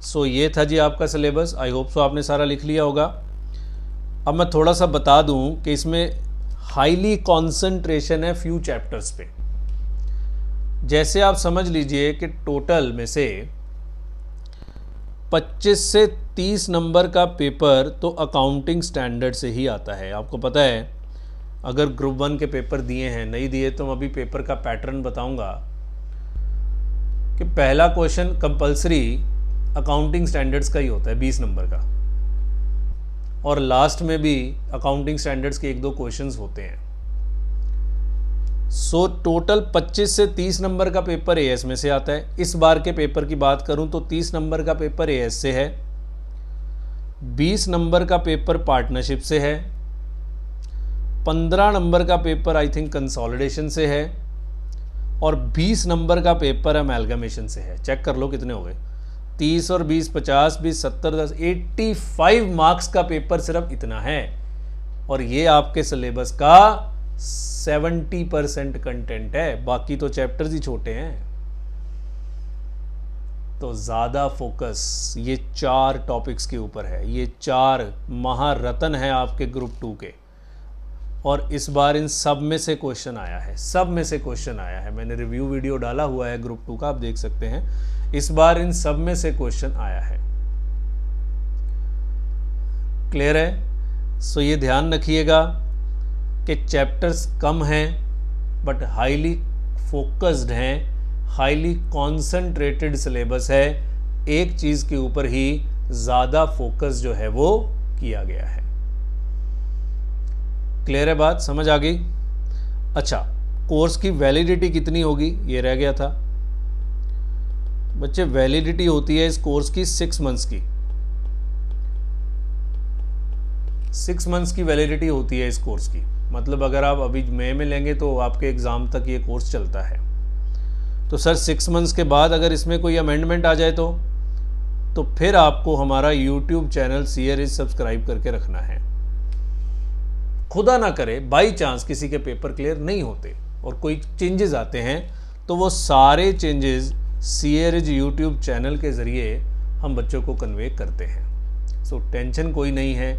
सो ये था जी आपका सिलेबस। आई होप सो आपने सारा लिख लिया होगा। अब मैं थोड़ा सा बता दूं कि इसमें हाईली कॉन्सेंट्रेशन है फ्यू चैप्टर्स पे। जैसे आप समझ लीजिए कि टोटल में से 25 से 30 नंबर का पेपर तो अकाउंटिंग स्टैंडर्ड से ही आता है। आपको पता है, अगर ग्रुप 1 के पेपर दिए हैं, नहीं दिए तो मैं अभी पेपर का पैटर्न बताऊंगा कि पहला क्वेश्चन कंपलसरी अकाउंटिंग स्टैंडर्ड्स का ही होता है 20 नंबर का, और लास्ट में भी अकाउंटिंग स्टैंडर्ड्स के 1-2 क्वेश्चंस होते हैं। सो टोटल 25 से 30 नंबर का पेपर एएस में से आता है। इस बार के पेपर की बात करूं तो 30 नंबर का पेपर एएस से है, 20 नंबर का पेपर पार्टनरशिप से है, 15 नंबर का पेपर आई थिंक कंसोलिडेशन से है और 20 नंबर का पेपर अमेलगमेशन से है। चेक कर लो कितने हो गए, 30 और 20 50 20 70 10 85 मार्क्स का पेपर सिर्फ इतना है और ये आपके सिलेबस का 70% कंटेंट है, बाकी तो चैप्टर्स ही छोटे हैं। तो ज़्यादा फोकस ये 4 टॉपिक्स के ऊपर है, ये 4 महारत्न है आपके ग्रुप 2 के और इस बार इन सब में से क्वेश्चन आया है, सब में से क्वेश्चन आया है। मैंने रिव्यू वीडियो डाला हुआ है ग्रुप 2 का, आप देख सकते हैं। इस बार इन सब में से क्वेश्चन आया है। क्लियर है? सो ये ध्यान रखिएगा कि चैप्टर्स कम हैं बट हाईली फोकस्ड हैं, हाईली कॉन्सेंट्रेटेड सिलेबस है, एक चीज़ के ऊपर ही ज़्यादा फोकस जो है वो किया गया है। क्लियर है बात, समझ आ गई? अच्छा, कोर्स की वैलिडिटी कितनी होगी ये रह गया था बच्चे। वैलिडिटी होती है इस कोर्स की 6 मंथ्स की, 6 मंथ्स की वैलिडिटी होती है इस कोर्स की। मतलब अगर आप अभी मई में लेंगे तो आपके एग्ज़ाम तक ये कोर्स चलता है। तो सर 6 मंथ्स के बाद अगर इसमें कोई अमेंडमेंट आ जाए तो फिर आपको हमारा यूट्यूब चैनल सीएरिज सब्सक्राइब करके रखना है। खुदा ना करे बाई चांस किसी के पेपर क्लियर नहीं होते और कोई चेंजेस आते हैं तो वो सारे चेंजेस सीएरिज यूट्यूब चैनल के ज़रिए हम बच्चों को कन्वे करते हैं। सो टेंशन कोई नहीं है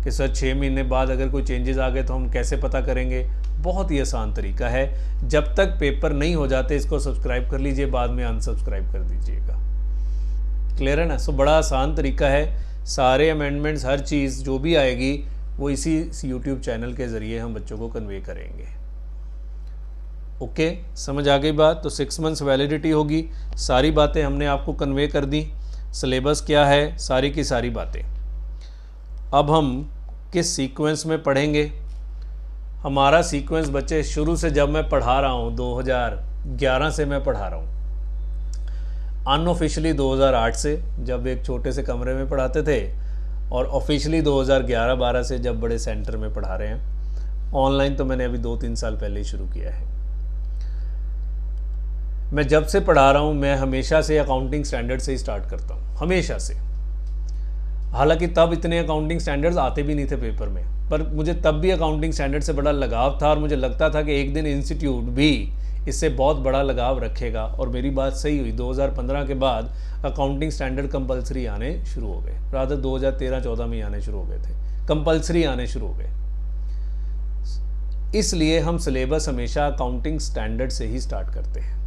कि सर 6 महीने बाद अगर कोई चेंजेस आ गए तो हम कैसे पता करेंगे। बहुत ही आसान तरीका है, जब तक पेपर नहीं हो जाते इसको सब्सक्राइब कर लीजिए, बाद में अनसब्सक्राइब कर दीजिएगा। क्लियर है ना? सो बड़ा आसान तरीका है। सारे अमेंडमेंट्स, हर चीज़ जो भी आएगी वो इसी यूट्यूब चैनल के ज़रिए हम बच्चों को कन्वे करेंगे। ओके, समझ आ गई बात? तो 6 मंथ्स वैलिडिटी होगी, सारी बातें हमने आपको कन्वे कर दी, सिलेबस क्या है, सारी की सारी बातें। अब हम किस सीक्वेंस में पढ़ेंगे? हमारा सीक्वेंस बच्चे शुरू से जब मैं पढ़ा रहा हूँ 2011 से मैं पढ़ा रहा हूँ, अनऑफिशियली 2008 से जब एक छोटे से कमरे में पढ़ाते थे और ऑफिशियली 2011-12 से जब बड़े सेंटर में पढ़ा रहे हैं। ऑनलाइन तो मैंने अभी 2-3 साल पहले ही शुरू किया है। मैं जब से पढ़ा रहा हूँ मैं हमेशा से अकाउंटिंग स्टैंडर्ड से ही स्टार्ट करता हूँ, हमेशा से। हालांकि तब इतने अकाउंटिंग स्टैंडर्ड्स आते भी नहीं थे पेपर में, पर मुझे तब भी अकाउंटिंग स्टैंडर्ड से बड़ा लगाव था और मुझे लगता था कि एक दिन इंस्टीट्यूट भी इससे बहुत बड़ा लगाव रखेगा। और मेरी बात सही हुई। 2015 के बाद अकाउंटिंग स्टैंडर्ड कंपलसरी आने शुरू हो गए, रादर 2013-14 में आने शुरू हो गए थे, कंपलसरी आने शुरू हो गए। इसलिए हम सिलेबस हमेशा अकाउंटिंग स्टैंडर्ड से ही स्टार्ट करते हैं।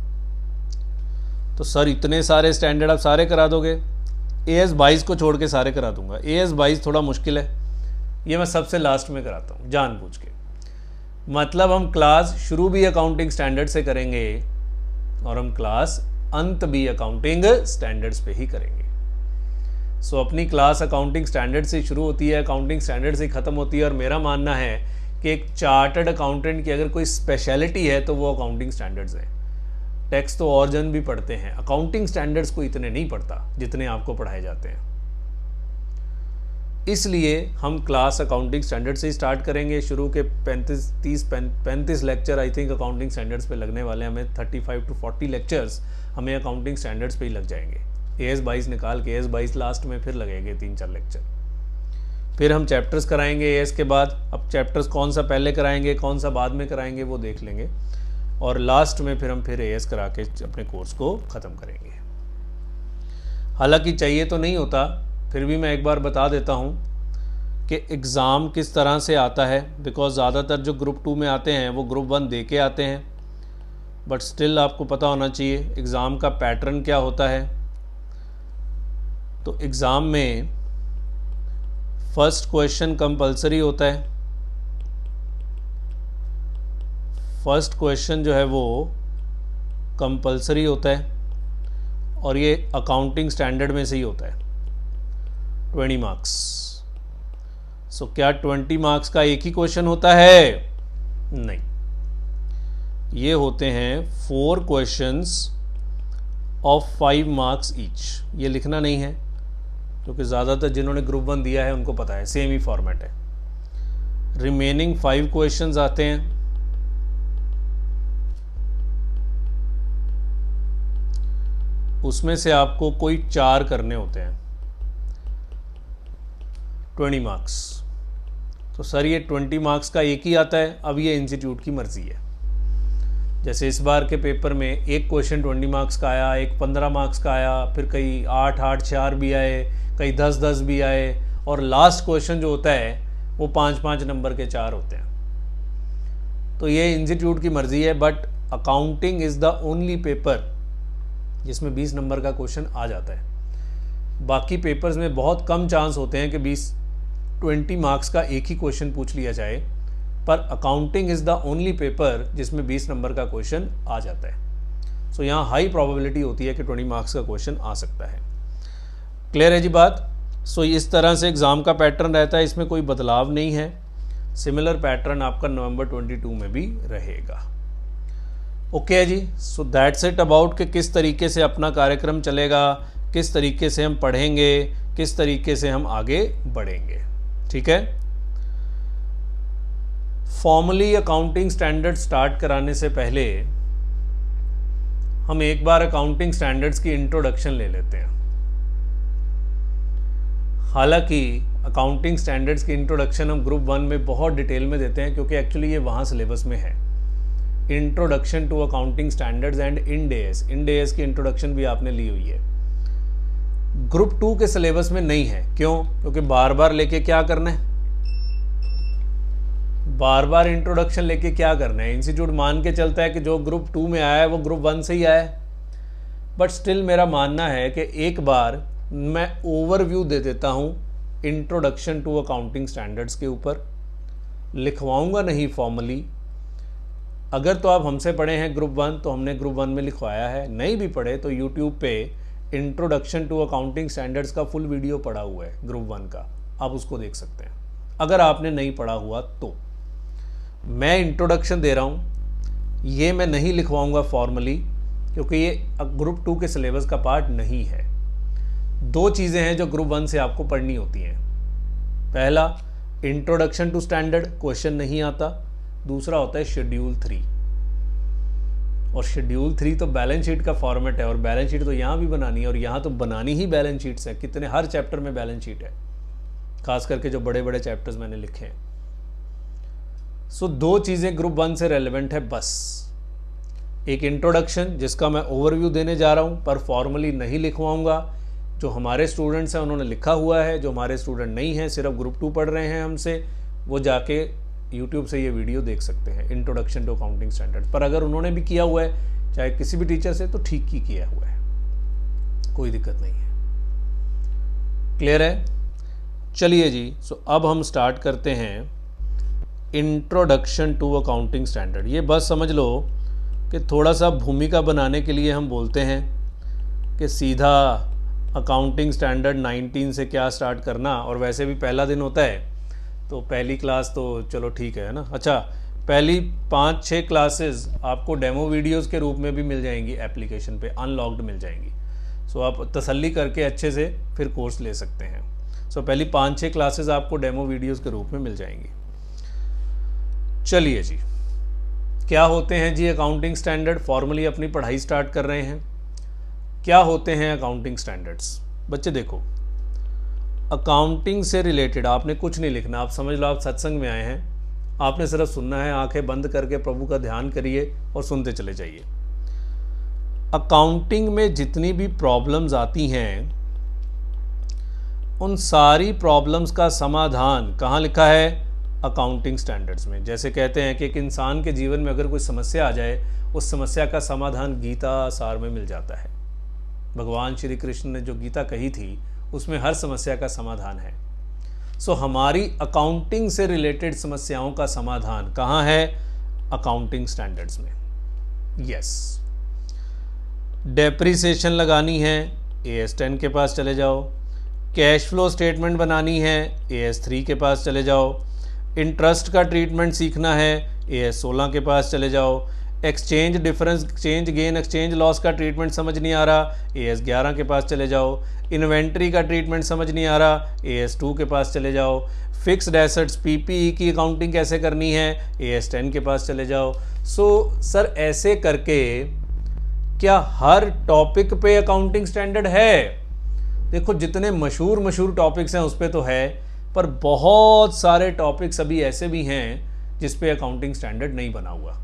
तो सर इतने सारे स्टैंडर्ड आप सारे करा दोगे? AS 22 को छोड़ के सारे करा दूंगा। AS 22 थोड़ा मुश्किल है, ये मैं सबसे लास्ट में कराता हूँ जानबूझ के। मतलब हम क्लास शुरू भी अकाउंटिंग स्टैंडर्ड से करेंगे और हम क्लास अंत भी अकाउंटिंग स्टैंडर्ड्स पे ही करेंगे। सो अपनी क्लास अकाउंटिंग स्टैंडर्ड से शुरू होती है, अकाउंटिंग स्टैंडर्ड से ख़त्म होती है। और मेरा मानना है कि एक चार्टर्ड अकाउंटेंट की अगर कोई स्पेशलिटी है तो वो अकाउंटिंग स्टैंडर्ड्स है। टैक्स तो और जन भी पढ़ते हैं, अकाउंटिंग स्टैंडर्ड्स को इतने नहीं पढ़ता जितने आपको पढ़ाए जाते हैं। इसलिए हम क्लास अकाउंटिंग स्टैंडर्ड से ही स्टार्ट करेंगे। शुरू के 35 lecture I think accounting standards पे लगने वाले हैं। हमें 35 to 40 लेक्चर्स हमें अकाउंटिंग स्टैंडर्ड्स पे ही लग जाएंगे। AS 22 निकाल के AS 22 लास्ट में फिर लगेंगे 3-4 लेक्चर। फिर हम चैप्टर्स कराएंगे AS के बाद। अब चैप्टर्स कौन सा पहले कराएंगे कौन सा बाद में कराएंगे वो देख लेंगे, और लास्ट में फिर हम AS करा के अपने कोर्स को ख़त्म करेंगे। हालांकि चाहिए तो नहीं होता, फिर भी मैं एक बार बता देता हूँ कि एग्ज़ाम किस तरह से आता है। बिकॉज ज़्यादातर जो ग्रुप 2 में आते हैं वो ग्रुप 1 दे के आते हैं, बट स्टिल आपको पता होना चाहिए एग्ज़ाम का पैटर्न क्या होता है। तो एग्ज़ाम में फर्स्ट क्वेश्चन कंपलसरी होता है। फर्स्ट क्वेश्चन जो है वो कंपलसरी होता है और ये अकाउंटिंग स्टैंडर्ड में से ही होता है। 20 मार्क्स। सो क्या 20 मार्क्स का एक ही क्वेश्चन होता है? नहीं, ये होते हैं 4 क्वेश्चंस ऑफ 5 मार्क्स ईच। ये लिखना नहीं है क्योंकि ज़्यादातर जिन्होंने ग्रुप 1 दिया है उनको पता है, सेम ही फॉर्मेट है। रिमेनिंग 5 क्वेश्चंस आते हैं। उसमें से आपको कोई 4 करने होते हैं, 20 मार्क्स। तो सर ये 20 मार्क्स का एक ही आता है। अब ये इंस्टीट्यूट की मर्जी है। जैसे इस बार के पेपर में एक क्वेश्चन 20 मार्क्स का आया, एक 15 मार्क्स का आया, फिर कई 8-8 4 भी आए, कई 10-10 भी आए, और लास्ट क्वेश्चन जो होता है वो 5-5 नंबर के 4 होते हैं। तो ये इंस्टीट्यूट की मर्जी है, but accounting is the only paper जिसमें 20 नंबर का क्वेश्चन आ जाता है। बाकी पेपर्स में बहुत कम चांस होते हैं कि 20 मार्क्स का एक ही क्वेश्चन पूछ लिया जाए, पर accounting is the only paper जिसमें 20 नंबर का क्वेश्चन आ जाता है। सो यहाँ हाई प्रोबेबिलिटी होती है कि 20 मार्क्स का क्वेश्चन आ सकता है। क्लियर है जी बात? सो इस तरह से एग्ज़ाम का पैटर्न रहता है, इसमें कोई बदलाव नहीं है। सिमिलर पैटर्न आपका नवंबर 22 में भी रहेगा। ओके है जी। सो दैट्स इट अबाउट कि किस तरीके से अपना कार्यक्रम चलेगा, किस तरीके से हम पढ़ेंगे, किस तरीके से हम आगे बढ़ेंगे। ठीक है। फॉर्मली अकाउंटिंग स्टैंडर्ड स्टार्ट कराने से पहले हम एक बार अकाउंटिंग स्टैंडर्ड्स की इंट्रोडक्शन ले लेते हैं। हालांकि अकाउंटिंग स्टैंडर्ड्स की इंट्रोडक्शन हम ग्रुप 1 में बहुत डिटेल में देते हैं, क्योंकि एक्चुअली ये वहाँ सिलेबस में है। Introduction to accounting standards and Ind AS की इंट्रोडक्शन भी आपने ली हुई है। ग्रुप 2 के सिलेबस में नहीं है। क्यों? क्योंकि बार बार लेके क्या करना है, बार बार इंट्रोडक्शन लेके क्या करना है। इंस्टीट्यूट मान के चलता है कि जो ग्रुप 2 में आया है वो ग्रुप 1 से ही आया है, बट स्टिल मेरा मानना है कि एक बार मैं ओवरव्यू दे देता हूँ इंट्रोडक्शन टू अकाउंटिंग स्टैंडर्ड्स के ऊपर। लिखवाऊंगा नहीं फॉर्मली। अगर तो आप हमसे पढ़े हैं ग्रुप 1 तो हमने ग्रुप 1 में लिखवाया है, नहीं भी पढ़े तो यूट्यूब पे इंट्रोडक्शन टू अकाउंटिंग स्टैंडर्ड्स का फुल वीडियो पड़ा हुआ है ग्रुप 1 का, आप उसको देख सकते हैं अगर आपने नहीं पढ़ा हुआ तो। मैं इंट्रोडक्शन दे रहा हूँ, ये मैं नहीं लिखवाऊंगा फॉर्मली, क्योंकि ये ग्रुप 2 के सिलेबस का पार्ट नहीं है। 2 चीज़ें हैं जो ग्रुप 1 से आपको पढ़नी होती हैं। पहला, इंट्रोडक्शन टू स्टैंडर्ड, क्वेश्चन नहीं आता। दूसरा होता है शेड्यूल 3, और शेड्यूल 3 तो बैलेंस शीट का फॉर्मेट है, और बैलेंस शीट तो यहाँ भी बनानी है, और यहाँ तो बनानी ही बैलेंस शीट्स है। कितने, हर चैप्टर में बैलेंस शीट है, खास करके जो बड़े बड़े चैप्टर्स मैंने लिखे हैं। सो 2 चीज़ें ग्रुप 1 से रेलेवेंट है बस। एक इंट्रोडक्शन जिसका मैं ओवरव्यू देने जा रहा हूँ, पर फॉर्मली नहीं लिखवाऊंगा। जो हमारे स्टूडेंट्स हैं उन्होंने लिखा हुआ है, जो हमारे स्टूडेंट नहीं हैं, सिर्फ ग्रुप 2 पढ़ रहे हैं हमसे, वो जाके यूट्यूब से ये वीडियो देख सकते हैं, इंट्रोडक्शन टू अकाउंटिंग स्टैंडर्ड्स। पर अगर उन्होंने भी किया हुआ है चाहे किसी भी टीचर से, तो ठीक ही किया हुआ है, कोई दिक्कत नहीं है। क्लियर है? चलिए जी। सो अब हम स्टार्ट करते हैं इंट्रोडक्शन टू अकाउंटिंग स्टैंडर्ड। ये बस समझ लो कि थोड़ा सा भूमिका बनाने के लिए हम बोलते हैं कि सीधा अकाउंटिंग स्टैंडर्ड 19 से क्या स्टार्ट करना, और वैसे भी पहला दिन होता है तो पहली क्लास तो चलो ठीक है ना। अच्छा, पहली 5-6 क्लासेस आपको डेमो वीडियोस के रूप में भी मिल जाएंगी, एप्लीकेशन पे अनलॉक्ड मिल जाएंगी। सो आप तसल्ली करके अच्छे से फिर कोर्स ले सकते हैं। सो पहली 5-6 क्लासेस आपको डेमो वीडियोस के रूप में मिल जाएंगी। चलिए जी, क्या होते हैं जी अकाउंटिंग स्टैंडर्ड? फॉर्मली अपनी पढ़ाई स्टार्ट कर रहे हैं। क्या होते हैं अकाउंटिंग स्टैंडर्ड्स? बच्चे देखो, अकाउंटिंग से रिलेटेड आपने कुछ नहीं लिखना। आप समझ लो आप सत्संग में आए हैं, आपने सिर्फ सुनना है। आंखें बंद करके प्रभु का ध्यान करिए और सुनते चले जाइए। अकाउंटिंग में जितनी भी प्रॉब्लम्स आती हैं, उन सारी प्रॉब्लम्स का समाधान कहाँ लिखा है? अकाउंटिंग स्टैंडर्ड्स में। जैसे कहते हैं कि एक इंसान के जीवन में अगर कोई समस्या आ जाए, उस समस्या का समाधान गीता सार में मिल जाता है। भगवान श्री कृष्ण ने जो गीता कही थी उसमें हर समस्या का समाधान है। सो हमारी अकाउंटिंग से रिलेटेड समस्याओं का समाधान कहाँ है? अकाउंटिंग स्टैंडर्ड्स में। यस, डेप्रिसिएशन लगानी है, AS 10 के पास चले जाओ। कैश फ्लो स्टेटमेंट बनानी है, AS 3 के पास चले जाओ। इंटरेस्ट का ट्रीटमेंट सीखना है, AS 16 के पास चले जाओ। Exchange difference, exchange gain, exchange loss का ट्रीटमेंट समझ नहीं आ रहा, AS 11 के पास चले जाओ। इन्वेंट्री का ट्रीटमेंट समझ नहीं आ रहा, AS 2 के पास चले जाओ। फिक्स्ड एसेट्स पीपीई की अकाउंटिंग कैसे करनी है, AS10 के पास चले जाओ। सर ऐसे करके क्या हर टॉपिक पे अकाउंटिंग स्टैंडर्ड है? देखो जितने मशहूर टॉपिक्स हैं उस पर तो है, पर बहुत सारे टॉपिक्स अभी ऐसे भी हैं जिस पे अकाउंटिंग स्टैंडर्ड नहीं बना हुआ।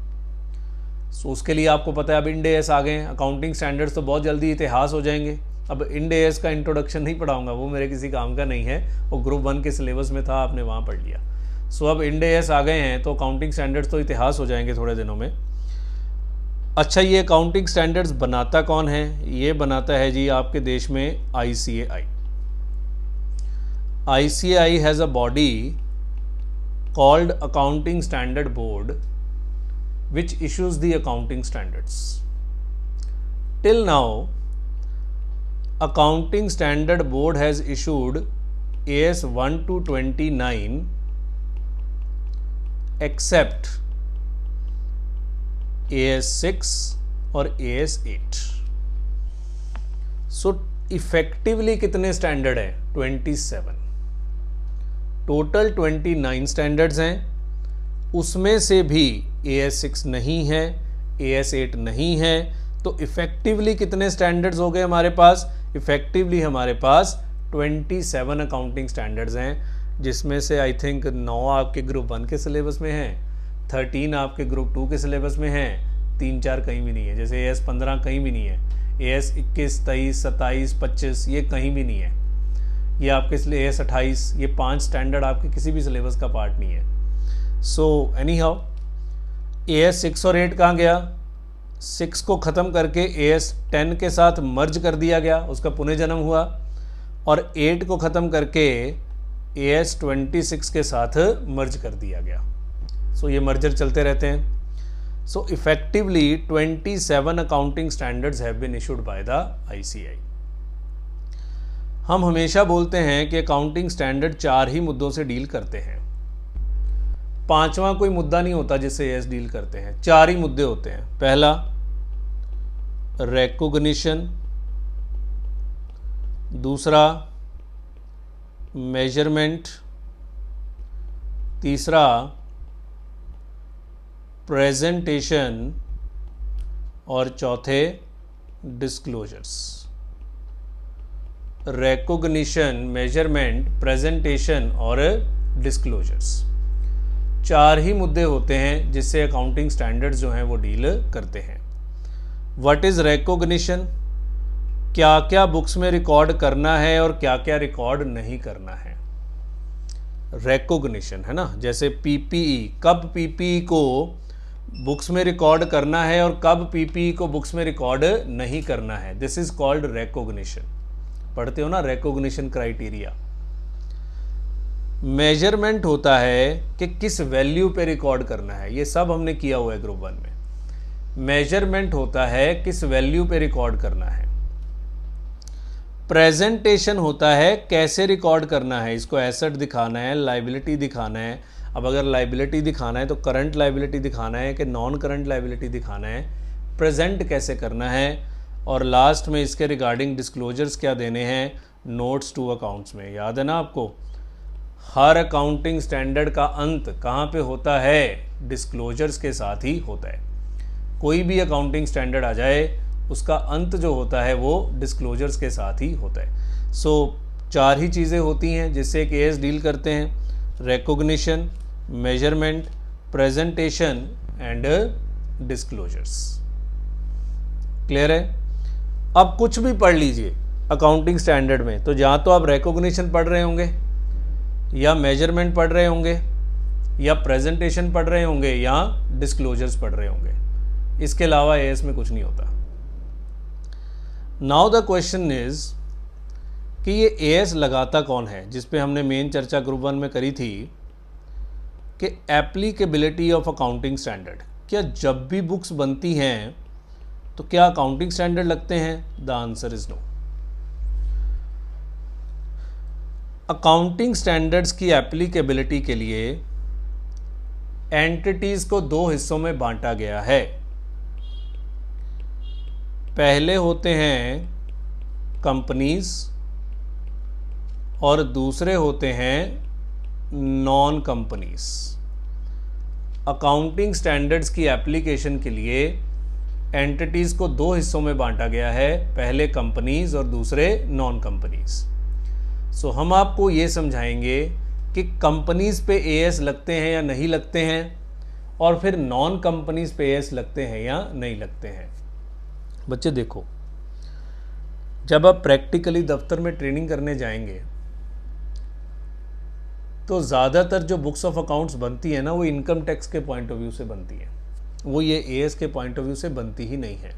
उसके लिए आपको पता है अब इंड AS आ गए हैं, अकाउंटिंग स्टैंडर्ड्स तो बहुत जल्दी इतिहास हो जाएंगे। अब इंड AS का इंट्रोडक्शन नहीं पढ़ाऊंगा, वो मेरे किसी काम का नहीं है, वो ग्रुप 1 के सिलेबस में था, आपने वहाँ पढ़ लिया। अब इंड AS आ गए हैं तो अकाउंटिंग स्टैंडर्ड्स तो इतिहास हो जाएंगे थोड़े दिनों में। अच्छा, ये अकाउंटिंग स्टैंडर्ड्स बनाता कौन है? ये बनाता है जी आपके देश में ICAI। ICAI has a body called Accounting Standard Board which issues the accounting standards. Till now, Accounting Standard Board has issued AS 1 to 29 except AS 6 और AS 8. So effectively कितने स्टैंडर्ड हैं? 27। टोटल 29 स्टैंडर्ड्स हैं, उसमें से भी AS 6 नहीं है, AS 8 नहीं है, तो इफेक्टिवली कितने स्टैंडर्ड्स हो गए हमारे पास? इफेक्टिवली हमारे पास 27 अकाउंटिंग स्टैंडर्ड्स हैं, जिसमें से आई थिंक 9 आपके ग्रुप 1 के सिलेबस में हैं, 13 आपके ग्रुप 2 के सिलेबस में हैं, 3-4 कहीं भी नहीं है। जैसे AS 15 कहीं भी नहीं है, AS 21, 23, 27, 25 ये कहीं भी नहीं है, ये आपके इसलिए AS 28, ये 5 स्टैंडर्ड आपके किसी भी सिलेबस का पार्ट नहीं है। सो एनी हाउ AS 6 और 8 कहाँ गया? 6 को ख़त्म करके AS 10 के साथ मर्ज कर दिया गया, उसका पुनर्जन्म हुआ, और 8 को ख़त्म करके AS 26 के साथ मर्ज कर दिया गया। सो ये मर्जर चलते रहते हैं। So effectively 27 accounting standards have been issued by the ICAI। हम हमेशा बोलते हैं कि अकाउंटिंग स्टैंडर्ड 4 ही मुद्दों से डील करते हैं, 5वां कोई मुद्दा नहीं होता जिससे AS डील करते हैं, 4 ही मुद्दे होते हैं। पहला रिकॉग्निशन, दूसरा मेजरमेंट, तीसरा प्रेजेंटेशन, और चौथे डिस्क्लोजर्स। रिकॉग्निशन, मेजरमेंट, प्रेजेंटेशन और डिस्क्लोजर्स, 4 ही मुद्दे होते हैं जिससे अकाउंटिंग स्टैंडर्ड्स जो हैं वो डील करते हैं। What is recognition? क्या क्या बुक्स में रिकॉर्ड करना है और क्या क्या रिकॉर्ड नहीं करना है, रिकॉग्निशन है ना। जैसे PPE, कब PPE को बुक्स में रिकॉर्ड करना है और कब PPE को बुक्स में रिकॉर्ड नहीं करना है, दिस इज कॉल्ड रिकॉग्निशन। पढ़ते हो ना रिकॉग्निशन क्राइटेरिया। मेजरमेंट होता है कि किस वैल्यू पे रिकॉर्ड करना है, ये सब हमने किया हुआ है ग्रुप 1 में। मेजरमेंट होता है किस वैल्यू पे रिकॉर्ड करना है। प्रेजेंटेशन होता है कैसे रिकॉर्ड करना है, इसको एसेट दिखाना है, लाइबिलिटी दिखाना है। अब अगर लाइबिलिटी दिखाना है तो करंट लाइबिलिटी दिखाना है कि नॉन करंट लाइबिलिटी दिखाना है, प्रेजेंट कैसे करना है, और लास्ट में इसके रिगार्डिंग डिस्क्लोजर्स क्या देने हैं, नोट्स टू अकाउंट्स में। याद है ना आपको, हर अकाउंटिंग स्टैंडर्ड का अंत कहाँ पे होता है? डिस्क्लोजर्स के साथ ही होता है। कोई भी अकाउंटिंग स्टैंडर्ड आ जाए उसका अंत जो होता है वो डिस्क्लोजर्स के साथ ही होता है। सो 4 ही चीज़ें होती हैं जिससे एक AS डील करते हैं, recognition, measurement, presentation and disclosures. Clear है? अब कुछ भी पढ़ लीजिए अकाउंटिंग स्टैंडर्ड में, तो जहाँ तो आप रिकॉग्निशन पढ़ रहे होंगे या मेजरमेंट पढ़ रहे होंगे या प्रेजेंटेशन पढ़ रहे होंगे या डिस्क्लोजर्स पढ़ रहे होंगे, इसके अलावा AS में कुछ नहीं होता। नाउ द क्वेश्चन इज कि ये AS लगाता कौन है, जिस पे हमने मेन चर्चा ग्रुप 1 में करी थी कि एप्लीकेबिलिटी ऑफ अकाउंटिंग स्टैंडर्ड। क्या जब भी बुक्स बनती हैं तो क्या अकाउंटिंग स्टैंडर्ड लगते हैं? The answer is no. Accounting standards की एप्लीकेबिलिटी के लिए एंटिटीज को 2 हिस्सों में बांटा गया है। पहले होते हैं कंपनीज और दूसरे होते हैं नॉन कंपनीज। अकाउंटिंग स्टैंडर्ड्स की एप्लीकेशन के लिए एंटिटीज़ को दो हिस्सों में बांटा गया है, पहले कंपनीज और दूसरे नॉन कंपनीज। सो हम आपको ये समझाएंगे कि कंपनीज पे एएस लगते हैं या नहीं लगते हैं, और फिर नॉन कंपनीज पे एएस लगते हैं या नहीं लगते हैं। बच्चे देखो, जब आप प्रैक्टिकली दफ्तर में ट्रेनिंग करने जाएंगे तो ज़्यादातर जो बुक्स ऑफ अकाउंट्स बनती है ना, वो इनकम टैक्स के पॉइंट ऑफ व्यू से बनती है, वो ये एएस के पॉइंट ऑफ व्यू से बनती ही नहीं है।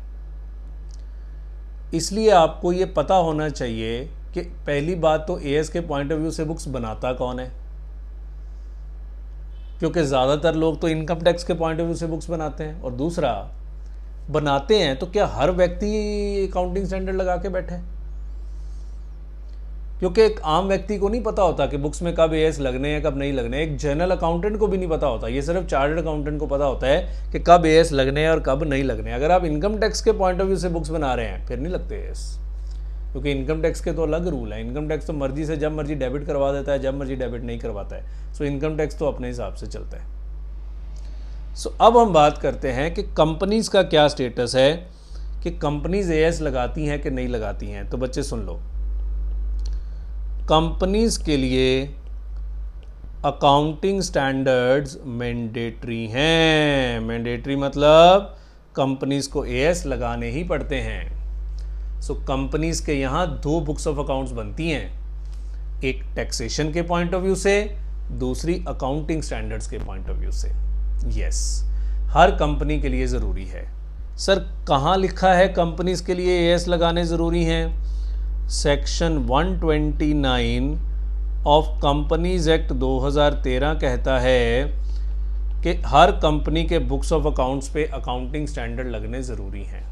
इसलिए आपको ये पता होना चाहिए कि पहली बात तो एएस के पॉइंट ऑफ व्यू से बुक्स बनाता कौन है, क्योंकि ज़्यादातर लोग तो इनकम टैक्स के पॉइंट ऑफ व्यू से बुक्स बनाते हैं, और दूसरा बनाते हैं तो क्या हर व्यक्ति अकाउंटिंग स्टैंडर्ड लगा के बैठे है? क्योंकि एक आम व्यक्ति को नहीं पता होता कि बुक्स में कब एएस लगने हैं कब नहीं लगने। एक जनरल अकाउंटेंट को भी नहीं पता होता, ये सिर्फ चार्टर्ड अकाउंटेंट को पता होता है कि कब एएस लगने हैं और कब नहीं लगने। अगर आप इनकम टैक्स के पॉइंट ऑफ व्यू से बुक्स बना रहे हैं फिर नहीं लगते एएस, क्योंकि इनकम टैक्स के तो अलग रूल है। इनकम टैक्स तो मर्जी से जब मर्जी डेबिट करवा देता है, जब मर्जी डेबिट नहीं करवाता है। सो इनकम टैक्स तो अपने हिसाब से चलता है। सो अब हम बात करते हैं कि कंपनीज का क्या स्टेटस है, कि कंपनीज एएस लगाती हैं कि नहीं लगाती हैं। तो बच्चे सुन लो, कंपनीज के लिए अकाउंटिंग स्टैंडर्ड्स मैंडेटरी हैं। मैंडेटरी मतलब कंपनीज को एएस लगाने ही पड़ते हैं। सो कंपनीज के यहाँ दो बुक्स ऑफ अकाउंट्स बनती हैं, एक टैक्सेशन के पॉइंट ऑफ व्यू से, दूसरी अकाउंटिंग स्टैंडर्ड्स के पॉइंट ऑफ व्यू से। यस, हर कंपनी के लिए ज़रूरी है। सर कहाँ लिखा है कंपनीज के लिए एएस लगाने ज़रूरी हैं? सेक्शन 129 ऑफ कंपनीज एक्ट 2013 कहता है कि हर कंपनी के बुक्स ऑफ अकाउंट्स पे अकाउंटिंग स्टैंडर्ड लगने ज़रूरी हैं।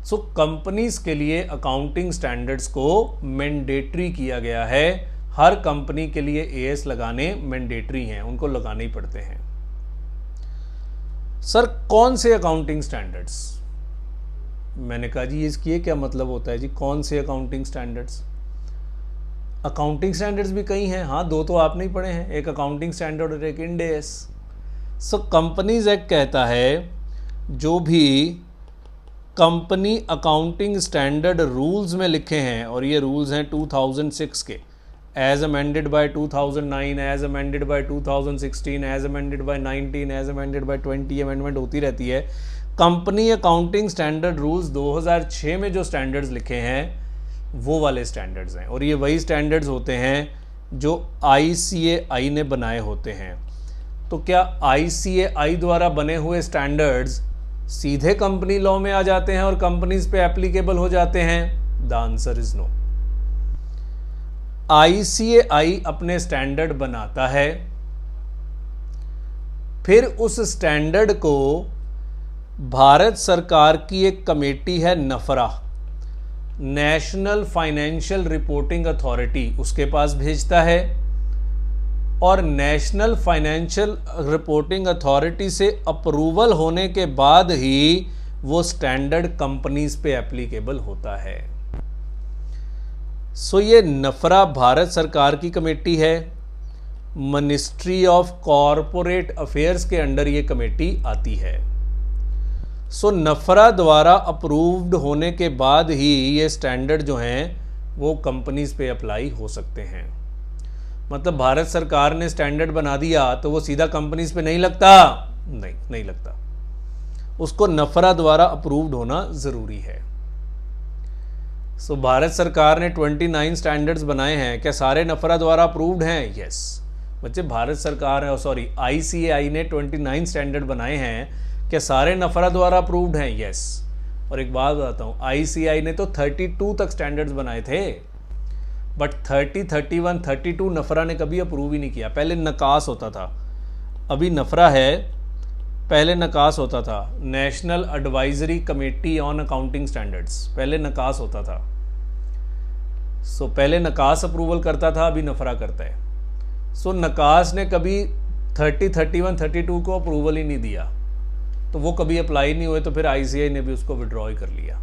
सो कंपनीज के लिए अकाउंटिंग स्टैंडर्ड्स को मैंडेटरी किया गया है। हर कंपनी के लिए एएस लगाने मैंडेटरी हैं, उनको लगाने ही पड़ते हैं। सर कौन से अकाउंटिंग स्टैंडर्ड्स? मैंने कहा जी इसकी क्या मतलब होता है जी, कौन से अकाउंटिंग स्टैंडर्ड्स? अकाउंटिंग स्टैंडर्ड्स भी कई हैं, हाँ दो तो आपने ही पढ़े हैं, एक अकाउंटिंग स्टैंडर्ड और एक इंड एएस। सो कंपनीज एक्ट कहता है जो भी कंपनी अकाउंटिंग स्टैंडर्ड रूल्स में लिखे हैं, और ये रूल्स हैं 2006 के, as amended by 2009, as amended by 2016, as amended by 19, as amended by 20, amendment होती रहती है। कंपनी अकाउंटिंग स्टैंडर्ड रूल्स 2006 में जो स्टैंडर्ड्स लिखे हैं वो वाले स्टैंडर्ड्स हैं, और ये वही स्टैंडर्ड्स होते हैं जो ICAI ने बनाए होते हैं। तो क्या ICAI द्वारा बने हुए स्टैंडर्ड्स सीधे कंपनी लॉ में आ जाते हैं और कंपनीज पे एप्लीकेबल हो जाते हैं? The answer is no. ICAI अपने स्टैंडर्ड बनाता है, फिर उस स्टैंडर्ड को भारत सरकार की एक कमेटी है नफरा, नेशनल फाइनेंशियल रिपोर्टिंग अथॉरिटी, उसके पास भेजता है, और नेशनल फाइनेंशियल रिपोर्टिंग अथॉरिटी से अप्रूवल होने के बाद ही वो स्टैंडर्ड कंपनीज पे एप्लीकेबल होता है। सो ये नफरा भारत सरकार की कमेटी है, मिनिस्ट्री ऑफ कॉरपोरेट अफेयर्स के अंडर ये कमेटी आती है। सो नफरा द्वारा अप्रूव्ड होने के बाद ही ये स्टैंडर्ड जो हैं वो कंपनीज पे अप्लाई हो सकते हैं। मतलब भारत सरकार ने स्टैंडर्ड बना दिया तो वो सीधा कंपनीज पे नहीं लगता, नहीं लगता, उसको नफरा द्वारा अप्रूव्ड होना ज़रूरी है। सो भारत सरकार ने 29 स्टैंडर्ड्स बनाए हैं, क्या सारे नफरा द्वारा अप्रूव्ड हैं? यस बच्चे, भारत सरकार ICAI ने 29 स्टैंडर्ड बनाए हैं, क्या सारे नफरा द्वारा अप्रूव्ड हैं? यस। और एक बात बताता हूँ, ICAI ने तो 32 तक स्टैंडर्ड्स बनाए थे, बट 30, 31, 32 नफरा ने कभी अप्रूव ही नहीं किया। पहले नकास होता था, अभी नफरा है, पहले नकास होता था, national advisory committee on accounting standards, पहले नकास होता था। सो पहले नकास अप्रूवल करता था, अभी नफरा करता है। सो नकास ने कभी 30, 31, 32 को अप्रूवल ही नहीं दिया, तो वो कभी अप्लाई नहीं हुए, तो फिर ICAI ने भी उसको विड्रॉ कर लिया।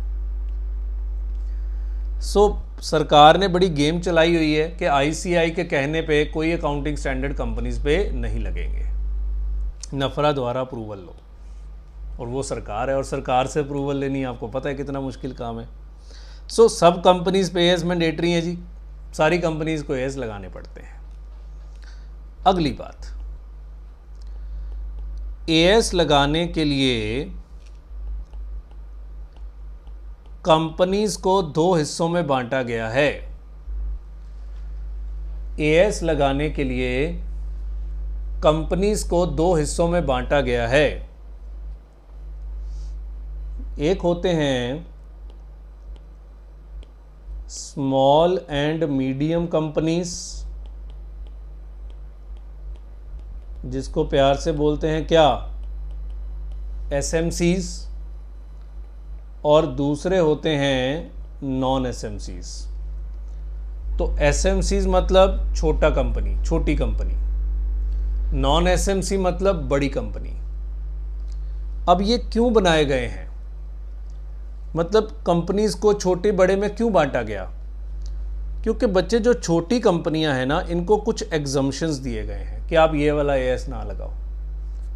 सरकार ने बड़ी गेम चलाई हुई है कि आईसीआई के कहने पे कोई अकाउंटिंग स्टैंडर्ड कंपनीज पे नहीं लगेंगे, नफरा द्वारा अप्रूवल लो, और वो सरकार है और सरकार से अप्रूवल लेनी आपको पता है कितना मुश्किल काम है। सब कंपनीज पे एएस मैंडेटरी है जी, सारी कंपनीज को एएस लगाने पड़ते हैं। अगली बात, एएस लगाने के लिए कंपनीज को 2 हिस्सों में बांटा गया है। एएस लगाने के लिए कंपनीज को 2 हिस्सों में बांटा गया है। एक होते हैं स्मॉल एंड मीडियम कंपनीज, जिसको प्यार से बोलते हैं क्या, एसएमसीज, और दूसरे होते हैं नॉन एसएमसीज। तो एसएमसीज मतलब छोटा कंपनी, छोटी कंपनी, नॉन एसएमसी मतलब बड़ी कंपनी। अब ये क्यों बनाए गए हैं, मतलब कंपनीज को छोटे बड़े में क्यों बांटा गया? क्योंकि बच्चे जो छोटी कंपनियां हैं ना, इनको कुछ एग्जम्पशंस दिए गए हैं कि आप ये वाला एएस ना लगाओ।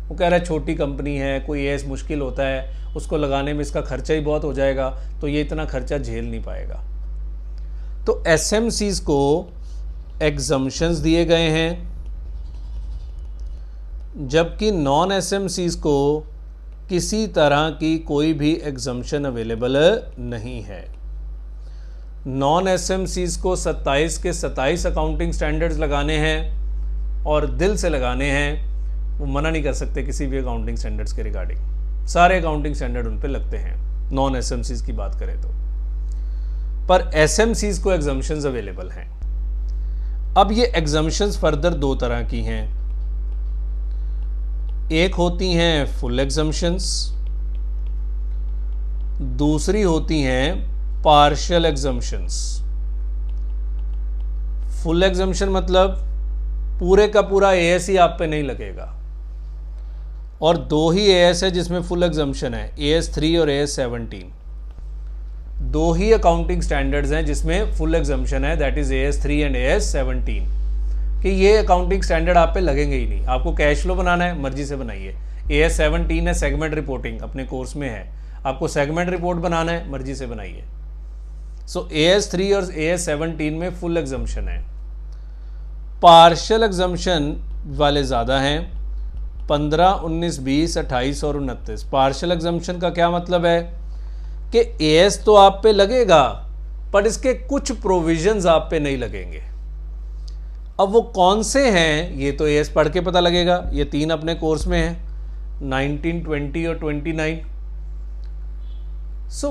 वो कह रहा है छोटी कंपनी है, कोई एएस मुश्किल होता है, उसको लगाने में इसका खर्चा ही बहुत हो जाएगा, तो ये इतना खर्चा झेल नहीं पाएगा। तो एसएमसीज को एग्जम्पशंस दिए गए हैं, जबकि नॉन एसएमसीज को किसी तरह की कोई भी एग्जम्पशन अवेलेबल नहीं है। नॉन एसएमसीज को 27 के 27 अकाउंटिंग स्टैंडर्ड्स लगाने हैं और दिल से लगाने हैं, वो मना नहीं कर सकते किसी भी अकाउंटिंग स्टैंडर्ड्स के रिगार्डिंग। सारे अकाउंटिंग स्टैंडर्ड उन पे लगते हैं नॉन एसएमसीज की बात करें तो, पर एसएमसीज को एग्जम्पशंस अवेलेबल हैं। अब ये एग्जम्पशंस फर्दर 2 तरह की हैं। एक होती हैं फुल एग्जम्पशंस, दूसरी होती हैं पार्शियल एग्जम्पशंस। फुल एग्जम्पशन मतलब पूरे का पूरा एएस ही आप पे नहीं लगेगा, और 2 ही एएस है जिसमें फुल एग्जम्पशन है, एएस 3 और एएस 17। 2 ही अकाउंटिंग स्टैंडर्ड्स हैं जिसमें फुल एग्जम्पशन है, that is as 3 and as 17, कि ये अकाउंटिंग स्टैंडर्ड आप पे लगेंगे ही नहीं। आपको कैश फ्लो बनाना है, मर्जी से बनाइए। एएस 17 है सेगमेंट रिपोर्टिंग, अपने कोर्स में है, आपको सेगमेंट रिपोर्ट बनाना है, मर्जी से बनाइए। एएस 3 और एएस 17 में फुल एग्जम्पशन है। पार्शियल एग्जम्पशन वाले ज़्यादा हैं, 15, 19, 20, 28 और 29। पार्शियल एग्जम्पशन का क्या मतलब है कि एएस तो आप पे लगेगा, पर इसके कुछ प्रोविजंस आप पे नहीं लगेंगे। अब वो कौन से हैं ये तो एएस पढ़ के पता लगेगा। ये 3 अपने कोर्स में हैं, 19, 20 और 29।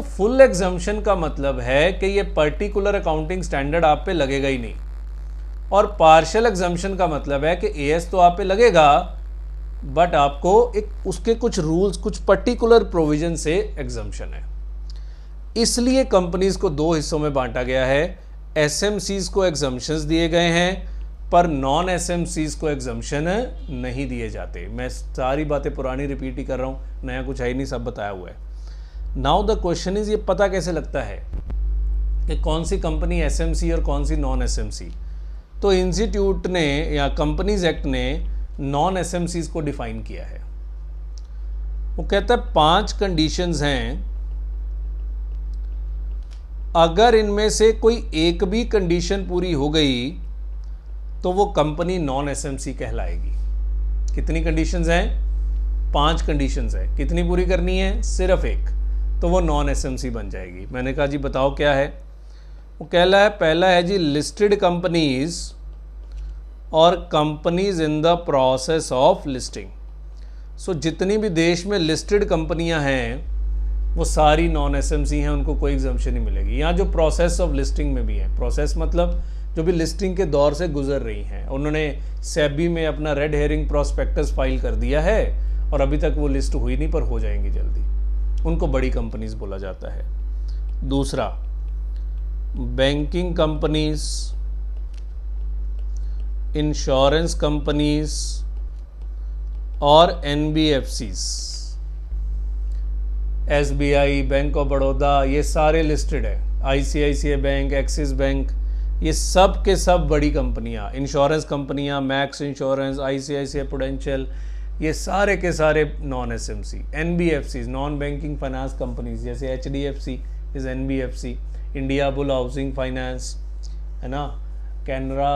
फुल एग्जम्पशन का मतलब है कि ये पर्टिकुलर अकाउंटिंग स्टैंडर्ड आप पे लगेगा ही नहीं, और पार्शियल एग्जम्पशन का मतलब है कि एएस तो आप पे लगेगा, बट आपको एक उसके कुछ रूल्स, कुछ पर्टिकुलर प्रोविजन से एग्जम्पशन है। इसलिए कंपनीज को 2 हिस्सों में बांटा गया है। एसएमसीज को एग्जम्पशंस दिए गए हैं, पर नॉन एसएमसीज को एग्जम्पशन नहीं दिए जाते। मैं सारी बातें पुरानी रिपीट ही कर रहा हूँ, नया कुछ है ही नहीं, सब बताया हुआ है। नाउ द क्वेश्चन इज, ये पता कैसे लगता है कि कौन सी कंपनी एसएमसी और कौन सी नॉन एसएमसी? तो इंस्टीट्यूट ने या कंपनीज एक्ट ने नॉन एसएमसीज को डिफाइन किया है। वो कहता है 5 कंडीशंस हैं, अगर इनमें से कोई एक भी कंडीशन पूरी हो गई तो वो कंपनी नॉन एसएमसी कहलाएगी। कितनी कंडीशंस हैं? 5 कंडीशंस है। कितनी पूरी करनी है? सिर्फ एक, तो वो नॉन एसएमसी बन जाएगी। मैंने कहा जी बताओ क्या है। वो कह रहा है, पहला है जी लिस्टेड कंपनीज और companies in the process of listing. जितनी भी देश में लिस्टेड कंपनियां हैं वो सारी नॉन एसएमसी हैं, उनको कोई एग्जम्पशन नहीं मिलेगी। यहाँ जो प्रोसेस ऑफ लिस्टिंग में भी है, प्रोसेस मतलब जो भी लिस्टिंग के दौर से गुजर रही हैं, उन्होंने सेबी में अपना रेड हेरिंग प्रोस्पेक्टस फाइल कर दिया है और अभी तक वो लिस्ट हुई नहीं, पर हो जाएंगी जल्दी, उनको बड़ी कंपनीज बोला जाता है। दूसरा, बैंकिंग कंपनीज, इंश्योरेंस कंपनीज और NBFCs, SBI, bank of Baroda, ये सारे लिस्टेड है। आईसीआईसीआई बैंक, एक्सिस बैंक, ये सब के सब बड़ी कंपनियां, इंश्योरेंस कंपनियां, मैक्स इंश्योरेंस, आईसीआईसीआई प्रूडेंशियल, ये सारे के सारे non SMC. NBFC, non banking finance companies, जैसे HDFC is NBFC, India bull housing finance, है ना, कैनरा,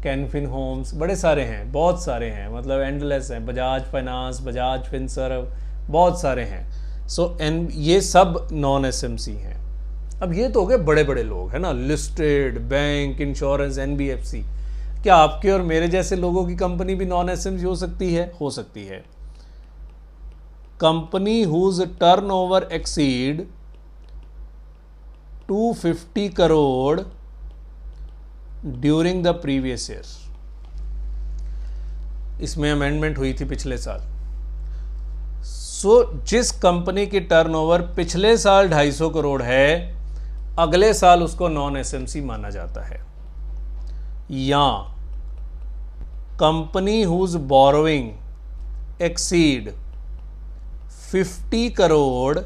कैनफिन होम्स, बड़े सारे हैं, बहुत सारे हैं, मतलब एंडलेस हैं, बजाज फाइनेंस, बजाज फिनसर्व, बहुत सारे हैं। सो ये सब नॉन एसएमसी हैं। अब ये तो हो गए बड़े बड़े लोग, है ना, लिस्टेड बैंक, इंश्योरेंस, एनबीएफसी। क्या आपके और मेरे जैसे लोगों की कंपनी भी नॉन एसएमसी हो सकती है? हो सकती है। Company whose turnover exceed 250 crore during the previous year. इसमें अमेंडमेंट हुई थी पिछले साल। जिस कंपनी की टर्नओवर पिछले साल 250 करोड़ है, अगले साल उसको नॉन एसएमसी माना जाता है। या company whose borrowing exceed 50 crore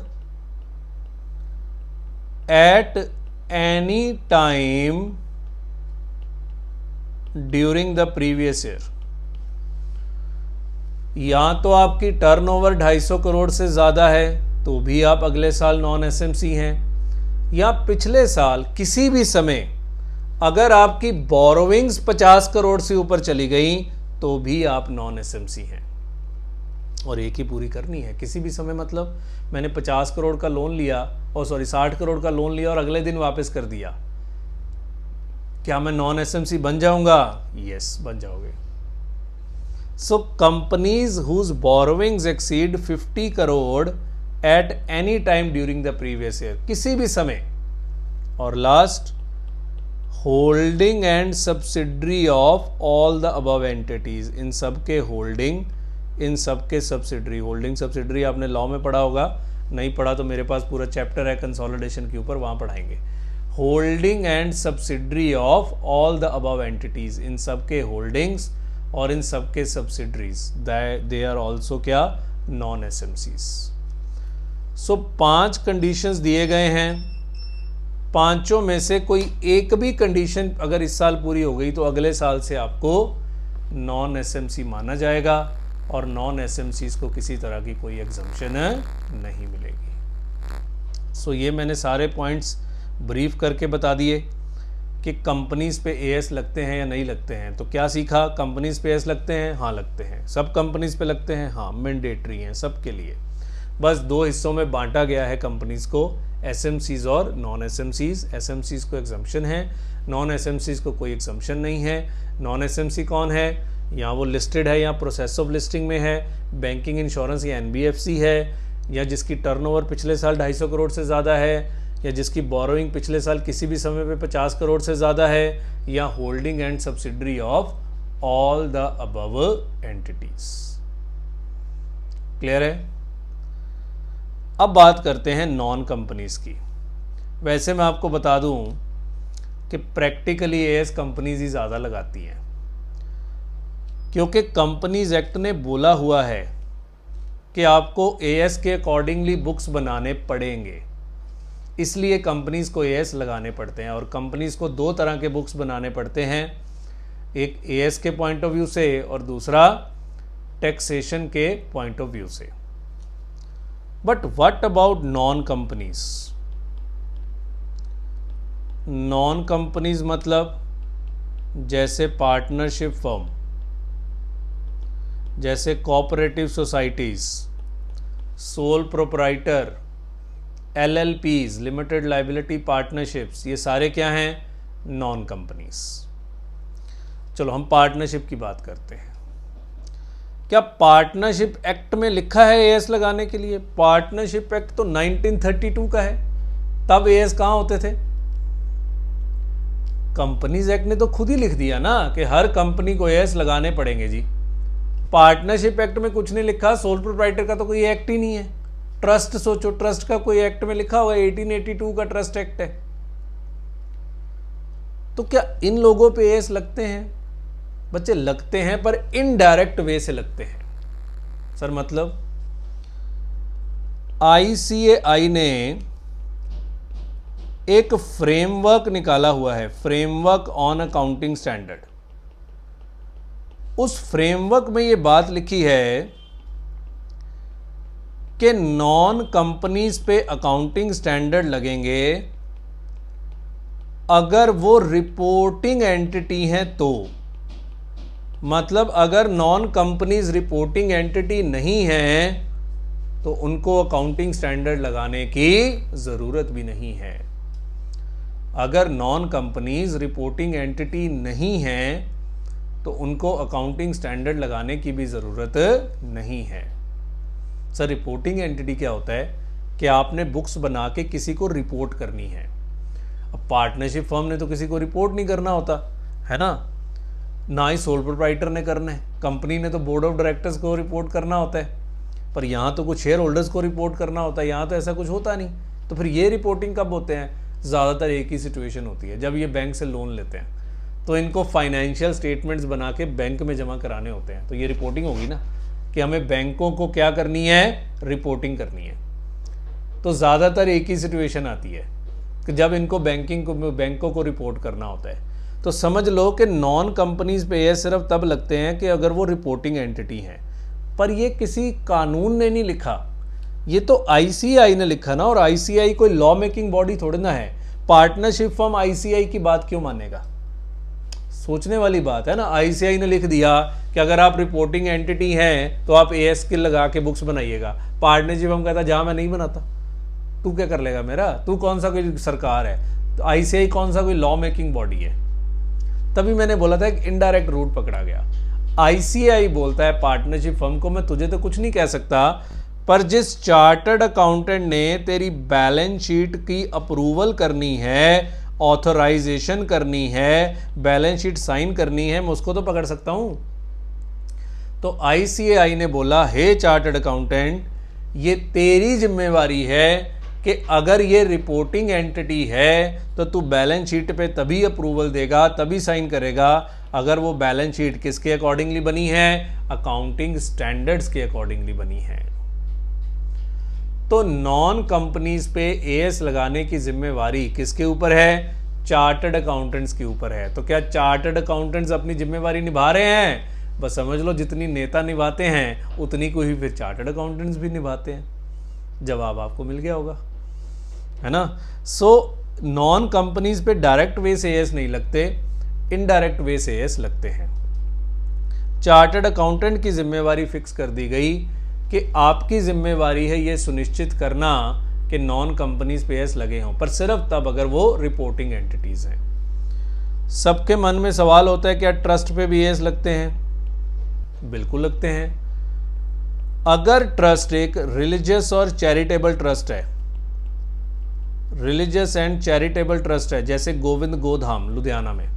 at any time during the previous year. या तो आपकी टर्नओवर 250 करोड़ से ज़्यादा है तो भी आप अगले साल नॉन एसएमसी हैं, या पिछले साल किसी भी समय अगर आपकी बोरोविंग्स 50 करोड़ से ऊपर चली गई तो भी आप नॉन एसएमसी हैं। और एक ही पूरी करनी है किसी भी समय, मतलब मैंने 50 करोड़ का लोन लिया, और 60 करोड़ का लोन लिया और अगले दिन वापस कर दिया, क्या मैं नॉन एसएमसी बन जाऊंगा? यस, बन जाओगे। So companies whose borrowings exceed 50 crore at any time during the previous year, किसी भी समय। और last, holding and subsidiary of all the above entities, इन सब के होल्डिंग, इन सब के सब्सिडरी। होल्डिंग सब्सिडरी आपने लॉ में पढ़ा होगा, नहीं पढ़ा तो मेरे पास पूरा चैप्टर है कंसोलिडेशन के ऊपर, वहां पढ़ाएंगे। Holding and subsidiary of all the above entities, इन सब के होल्डिंग्स और इन सब के सब्सिडरीज, दे आर ऑल्सो क्या? Non SMCs. सो 5 कंडीशंस दिए गए हैं, पांचों में से कोई एक भी कंडीशन अगर इस साल पूरी हो गई तो अगले साल से आपको नॉन एसएमसी माना जाएगा, और नॉन एसएमसीज को किसी तरह की कोई एग्जम्पशन नहीं मिलेगी। सो ये मैंने सारे पॉइंट्स ब्रीफ करके बता दिए कि कंपनीज पे एएस लगते हैं या नहीं लगते हैं। तो क्या सीखा? कंपनीज पे एएस लगते हैं, हाँ लगते हैं। सब कंपनीज पे लगते हैं, हाँ मैंडेटरी हैं सबके लिए। बस 2 हिस्सों में बांटा गया है कंपनीज को, एसएमसीज और नॉन एसएमसीज। एसएमसीज को एग्जम्पशन है, नॉन एसएमसीज को कोई एग्जम्पशन नहीं है। नॉन एसएमसी कौन है? या वो लिस्टेड है या प्रोसेस ऑफ लिस्टिंग में है, बैंकिंग, इंश्योरेंस या एनबीएफसी है, या जिसकी टर्नओवर पिछले साल 250 करोड़ से ज़्यादा है, या जिसकी बोरोइंग पिछले साल किसी भी समय पे 50 करोड़ से ज़्यादा है, या holding and subsidiary of all the above entities. Clear है? अब बात करते हैं नॉन कंपनीज की। वैसे मैं आपको बता दूं कि प्रैक्टिकली एएस कंपनीज ही ज़्यादा लगाती हैं, क्योंकि कंपनीज एक्ट ने बोला हुआ है कि आपको एएस के अकॉर्डिंगली बुक्स बनाने पड़ेंगे, इसलिए कंपनीज को एएस लगाने पड़ते हैं। और कंपनीज को 2 तरह के बुक्स बनाने पड़ते हैं, एक एएस के पॉइंट ऑफ व्यू से और दूसरा टैक्सेशन के पॉइंट ऑफ व्यू से। But what about non companies? Non companies मतलब जैसे पार्टनरशिप फर्म, जैसे cooperative societies, sole proprietor, एलएलपीज, limited liability partnerships, ये सारे क्या हैं? Non companies. चलो हम पार्टनरशिप की बात करते हैं। क्या पार्टनरशिप एक्ट में लिखा है एएस लगाने के लिए? पार्टनरशिप एक्ट तो 1932 का है, तब एएस कहाँ होते थे? कंपनीज एक्ट ने तो खुद ही लिख दिया ना कि हर कंपनी को एएस लगाने पड़ेंगे जी। पार्टनरशिप एक्ट में कुछ नहीं लिखा, सोल प्रोप्राइटर का तो कोई एक्ट ही नहीं है। ट्रस्ट सोचो, ट्रस्ट का कोई एक्ट में लिखा हुआ है, 1882 का ट्रस्ट एक्ट है। तो क्या इन लोगों पे एएस लगते हैं? बच्चे लगते हैं, पर इनडायरेक्ट वे से लगते हैं। सर मतलब आईसीएआई ने एक फ्रेमवर्क निकाला हुआ है, फ्रेमवर्क ऑन अकाउंटिंग स्टैंडर्ड। उस फ्रेमवर्क में ये बात लिखी है कि नॉन कंपनीज पे अकाउंटिंग स्टैंडर्ड लगेंगे अगर वो रिपोर्टिंग एंटिटी हैं तो। मतलब अगर नॉन कंपनीज रिपोर्टिंग एंटिटी नहीं है तो उनको अकाउंटिंग स्टैंडर्ड लगाने की जरूरत भी नहीं है। अगर नॉन कंपनीज रिपोर्टिंग एंटिटी नहीं है तो उनको अकाउंटिंग स्टैंडर्ड लगाने की भी ज़रूरत नहीं है। सर रिपोर्टिंग एंटिटी क्या होता है कि आपने बुक्स बना के किसी को रिपोर्ट करनी है। अब पार्टनरशिप फर्म ने तो किसी को रिपोर्ट नहीं करना होता है ना ही सोल प्रोप्राइटर ने करना है, कंपनी ने तो बोर्ड ऑफ डायरेक्टर्स को रिपोर्ट करना होता है, पर यहाँ तो कुछ शेयर होल्डर्स को रिपोर्ट करना होता है, यहाँ तो ऐसा कुछ होता नहीं। तो फिर ये रिपोर्टिंग कब होते हैं? ज़्यादातर एक ही सिचुएशन होती है, जब ये बैंक से लोन लेते हैं तो इनको फाइनेंशियल स्टेटमेंट्स बना के बैंक में जमा कराने होते हैं। तो ये रिपोर्टिंग होगी ना कि हमें बैंकों को क्या करनी है, रिपोर्टिंग करनी है। तो ज़्यादातर एक ही सिचुएशन आती है कि जब इनको बैंकों को रिपोर्ट करना होता है। तो समझ लो कि नॉन कंपनीज पे ये सिर्फ तब लगते हैं कि अगर वो रिपोर्टिंग एंटिटी हैं। पर ये किसी कानून ने नहीं लिखा, ये तो आईसीआई ने लिखा ना, और आईसीआई कोई लॉ मेकिंग बॉडी थोड़ी ना है। पार्टनरशिप फर्म आईसीआई की बात क्यों मानेगा? सोचने वाली बात है ना। आईसीआई ने लिख दिया कि अगर आप रिपोर्टिंग एंटिटी हैं तो आप एएस स्किल लगा के बुक्स बनाइएगा। पार्टनरशिप फर्म कहता जहां मैं नहीं बनाता, तू क्या कर लेगा मेरा? तू कौन सा कोई सरकार है? तो आईसीआई कौन सा कोई लॉ मेकिंग बॉडी है? तभी मैंने बोला था एक इनडायरेक्ट रूट पकड़ा गया। आईसीआई बोलता है पार्टनरशिप फर्म को, मैं तुझे तो कुछ नहीं कह सकता, पर जिस चार्टर्ड अकाउंटेंट ने तेरी बैलेंस शीट की अप्रूवल करनी है, ऑथराइजेशन करनी है, बैलेंस शीट साइन करनी है, मैं उसको तो पकड़ सकता हूं। तो आईसीआई ने बोला, हे चार्टर्ड अकाउंटेंट, ये तेरी जिम्मेवारी है कि अगर ये रिपोर्टिंग एंटिटी है तो तू बैलेंस शीट पे तभी अप्रूवल देगा, तभी साइन करेगा अगर वो बैलेंस शीट किसके अकॉर्डिंगली बनी है? अकाउंटिंग स्टैंडर्ड्स के अकॉर्डिंगली बनी है। तो नॉन कंपनीज पे एएस लगाने की जिम्मेवारी किसके ऊपर है? चार्टर्ड अकाउंटेंट्स के ऊपर है। तो क्या चार्टर्ड अकाउंटेंट्स अपनी जिम्मेवारी निभा रहे हैं? बस समझ लो जितनी नेता निभाते हैं उतनी को ही फिर चार्टर्ड अकाउंटेंट्स भी निभाते हैं। जवाब आपको मिल गया होगा, है ना। सो नॉन कंपनीज पे डायरेक्ट वे से एएस नहीं लगते, इनडायरेक्ट वे से एएस लगते हैं। चार्टर्ड अकाउंटेंट की जिम्मेवारी फिक्स कर दी गई कि आपकी जिम्मेवारी है ये सुनिश्चित करना कि नॉन कंपनीज पे एएस लगे हों, पर सिर्फ तब अगर वो रिपोर्टिंग एंटिटीज हैं। सबके मन में सवाल होता है क्या ट्रस्ट पे भी एएस लगते हैं? बिल्कुल लगते हैं। अगर ट्रस्ट एक रिलीजियस और चैरिटेबल ट्रस्ट है, रिलीजियस एंड चैरिटेबल ट्रस्ट है, जैसे गोविंद गोधाम लुधियाना में,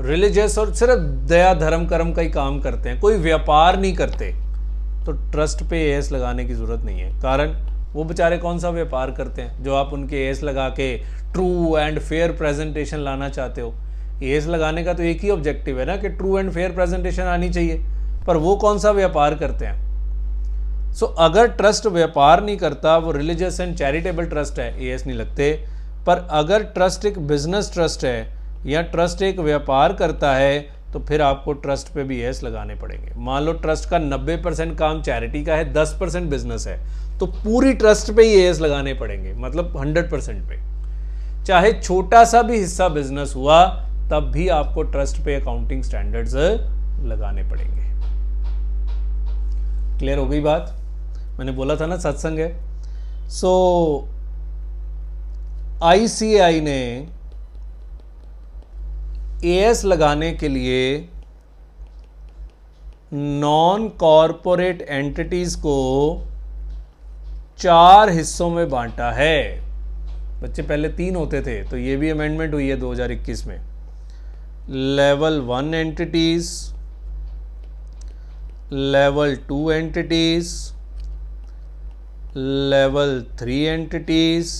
रिलीजियस और सिर्फ दया धर्म कर्म का ही काम करते हैं, कोई व्यापार नहीं करते, तो ट्रस्ट पे एएस लगाने की जरूरत नहीं है। कारण वो बेचारे कौन सा व्यापार करते हैं जो आप उनके एएस लगा के ट्रू एंड फेयर प्रेजेंटेशन लाना चाहते हो? एएस लगाने का तो एक ही ऑब्जेक्टिव है ना कि ट्रू एंड फेयर प्रेजेंटेशन आनी चाहिए, पर वो कौन सा व्यापार करते हैं? सो अगर ट्रस्ट व्यापार नहीं करता, वो रिलीजियस एंड चैरिटेबल ट्रस्ट है, एएस नहीं लगते। पर अगर ट्रस्ट एक बिजनेस ट्रस्ट है या ट्रस्ट एक व्यापार करता है तो फिर आपको ट्रस्ट पे भी एएस लगाने पड़ेंगे। मान लो ट्रस्ट का 90% काम चैरिटी का है, 10% बिजनेस है, तो पूरी ट्रस्ट पे ही एएस लगाने पड़ेंगे, मतलब 100% पे। चाहे छोटा सा भी हिस्सा बिजनेस हुआ तब भी आपको ट्रस्ट पे अकाउंटिंग स्टैंडर्ड्स लगाने पड़ेंगे। क्लियर हो गई बात? मैंने बोला था ना सत्संग है। सो आईसीआई ने एएस लगाने के लिए नॉन कॉरपोरेट एंटिटीज को 4 हिस्सों में बांटा है। बच्चे पहले 3 होते थे, तो ये भी अमेंडमेंट हुई है 2021 में। Level 1 entities, level 2 entities, level 3 entities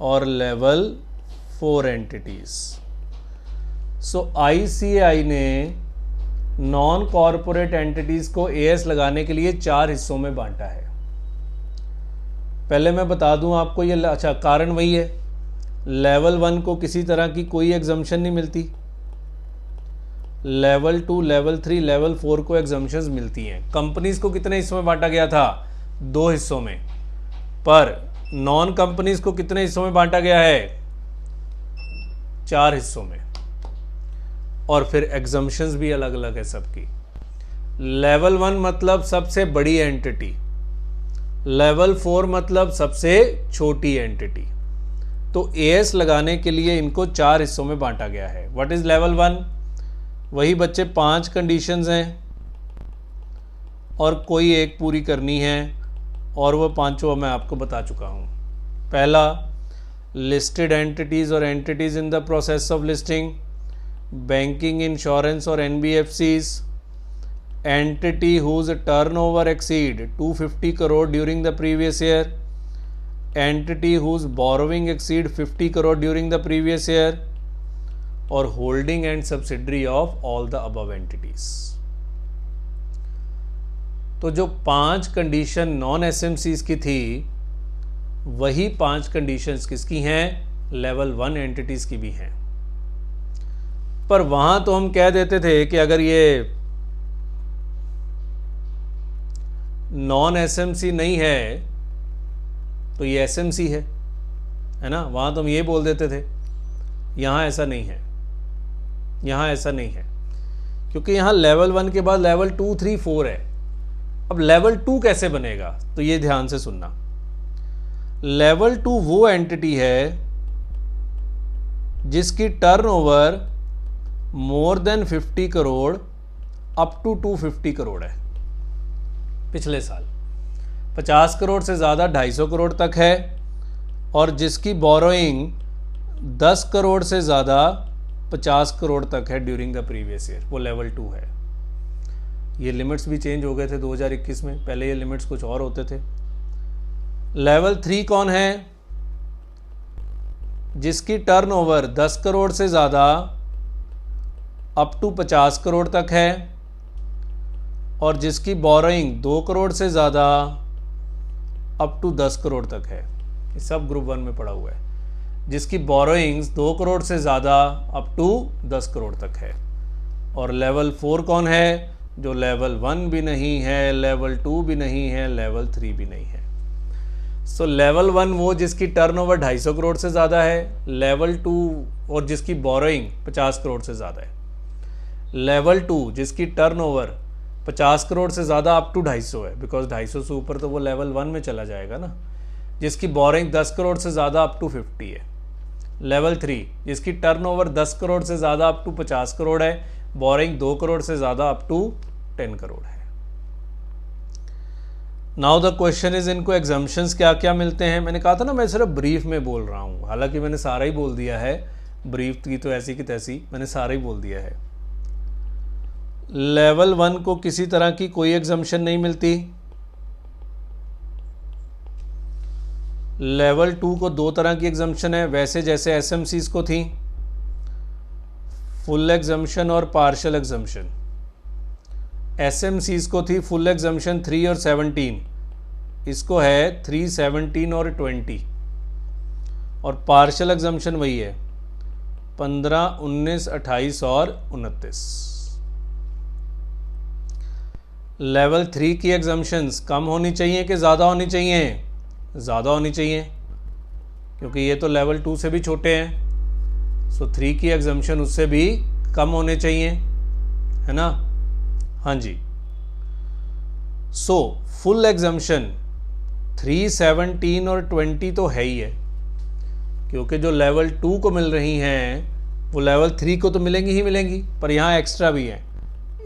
और लेवल 4 एंटिटीज। सो आईसीआई ने नॉन कॉरपोरेट एंटिटीज को एएस लगाने के लिए 4 हिस्सों में बांटा है। पहले मैं बता दूं आपको, ये अच्छा कारण वही है लेवल 1 को किसी तरह की कोई एग्जम्पशन नहीं मिलती, लेवल 2, लेवल 3, लेवल 4 को एग्जम्पशंस मिलती हैं। कंपनीज को कितने हिस्सों में बांटा गया था? 2 हिस्सों में। पर नॉन कंपनीज को कितने हिस्सों में बांटा गया है? 4 हिस्सों में। और फिर एग्जम्पशंस भी अलग अलग है सबकी। लेवल 1 मतलब सबसे बड़ी एंटिटी, लेवल 4 मतलब सबसे छोटी एंटिटी। तो एएस लगाने के लिए इनको 4 हिस्सों में बांटा गया है। What is level 1? वही बच्चे 5 कंडीशंस हैं और कोई एक पूरी करनी है, और वो पांचों मैं आपको बता चुका हूँ। पहला, लिस्टेड एंटिटीज़ और entities in the process of listing, banking, insurance और NBFCs, entity whose turnover exceed 250 crore during the previous year, entity whose borrowing exceed 50 crore during the previous year, और holding and subsidiary of all the above entities. तो जो 5 condition non एसएमसीज की थी, वही 5 conditions किसकी हैं? Level 1 entities की भी हैं। पर वहां तो हम कह देते थे कि अगर ये नॉन एसएमसी नहीं है तो ये एसएमसी है ना? वहां तो हम ये बोल देते थे। यहां ऐसा नहीं है, यहां ऐसा नहीं है, क्योंकि यहां लेवल 1 के बाद लेवल 2, 3, 4 है। अब लेवल 2 कैसे बनेगा? तो ये ध्यान से सुनना। लेवल 2 वो एंटिटी है जिसकी turnover more than 50 crore up to 250 crore है। पिछले साल 50 करोड़ से ज़्यादा 250 करोड़ तक है, और जिसकी बोरोइंग 10 करोड़ से ज़्यादा 50 करोड़ तक है ड्यूरिंग द प्रीवियस ईयर, वो लेवल 2 है। ये लिमिट्स भी चेंज हो गए थे 2021 में, पहले ये लिमिट्स कुछ और होते थे। लेवल 3 कौन है? जिसकी टर्नओवर 10 करोड़ से ज़्यादा अप टू 50 करोड़ तक है, और जिसकी बोरोइंग 2 करोड़ से ज़्यादा अप टू 10 करोड़ तक है। ये सब ग्रुप 1 में पड़ा हुआ है। जिसकी बोरोइंग्स 2 करोड़ से ज़्यादा अप टू 10 करोड़ तक है। और लेवल 4 कौन है? जो लेवल 1 भी नहीं है, लेवल 2 भी नहीं है, लेवल 3 भी नहीं है। सो लेवल 1 वो जिसकी टर्नओवर 250 करोड़ से ज़्यादा है, लेवल 2 और जिसकी बोरोइंग 50 करोड़ से ज़्यादा है। लेवल 2 जिसकी टर्नओवर 50 करोड़ से ज़्यादा अप टू 250 है, बिकॉज 250 से ऊपर तो वो लेवल 1 में चला जाएगा ना। जिसकी बोरोइंग 10 करोड़ से ज़्यादा अप टू 50 है। लेवल 3 जिसकी टर्नओवर 10 करोड़ से ज़्यादा अप टू 50 करोड़ है, बोरोइंग 2 करोड़ से ज़्यादा अप टू 10 करोड़ है। नाउ द क्वेश्चन इज, इनको एग्जम्पशंस क्या क्या मिलते हैं? मैंने कहा था ना मैं सिर्फ ब्रीफ में बोल रहा हूँ, हालांकि मैंने सारा ही बोल दिया है। ब्रीफ की तो ऐसी की तैसी मैंने सारा ही बोल दिया है। लेवल 1 को किसी तरह की कोई एग्जम्पशन नहीं मिलती। लेवल 2 को 2 तरह की एग्जम्पशन है, वैसे जैसे एसएमसीज को थी, फुल एग्जम्पशन और पार्शियल एग्जम्पशन। एसएमसीज को थी फुल एग्जम्पशन 3 और 17, इसको है 3, 17 और 20। और पार्शियल एग्जम्पशन वही है 15, 19, 28 और 29। लेवल 3 की एग्जम्पशंस कम होनी चाहिए कि ज़्यादा होनी चाहिए? ज़्यादा होनी चाहिए, क्योंकि ये तो लेवल 2 से भी छोटे हैं। सो 3 की एग्जम्पशन उससे भी कम होने चाहिए, है ना? हाँ जी। सो फुल एग्जम्पशन 3, 17 और 20 तो है ही है, क्योंकि जो लेवल 2 को मिल रही हैं वो लेवल 3 को तो मिलेंगी ही मिलेंगी, पर यहाँ एक्स्ट्रा भी है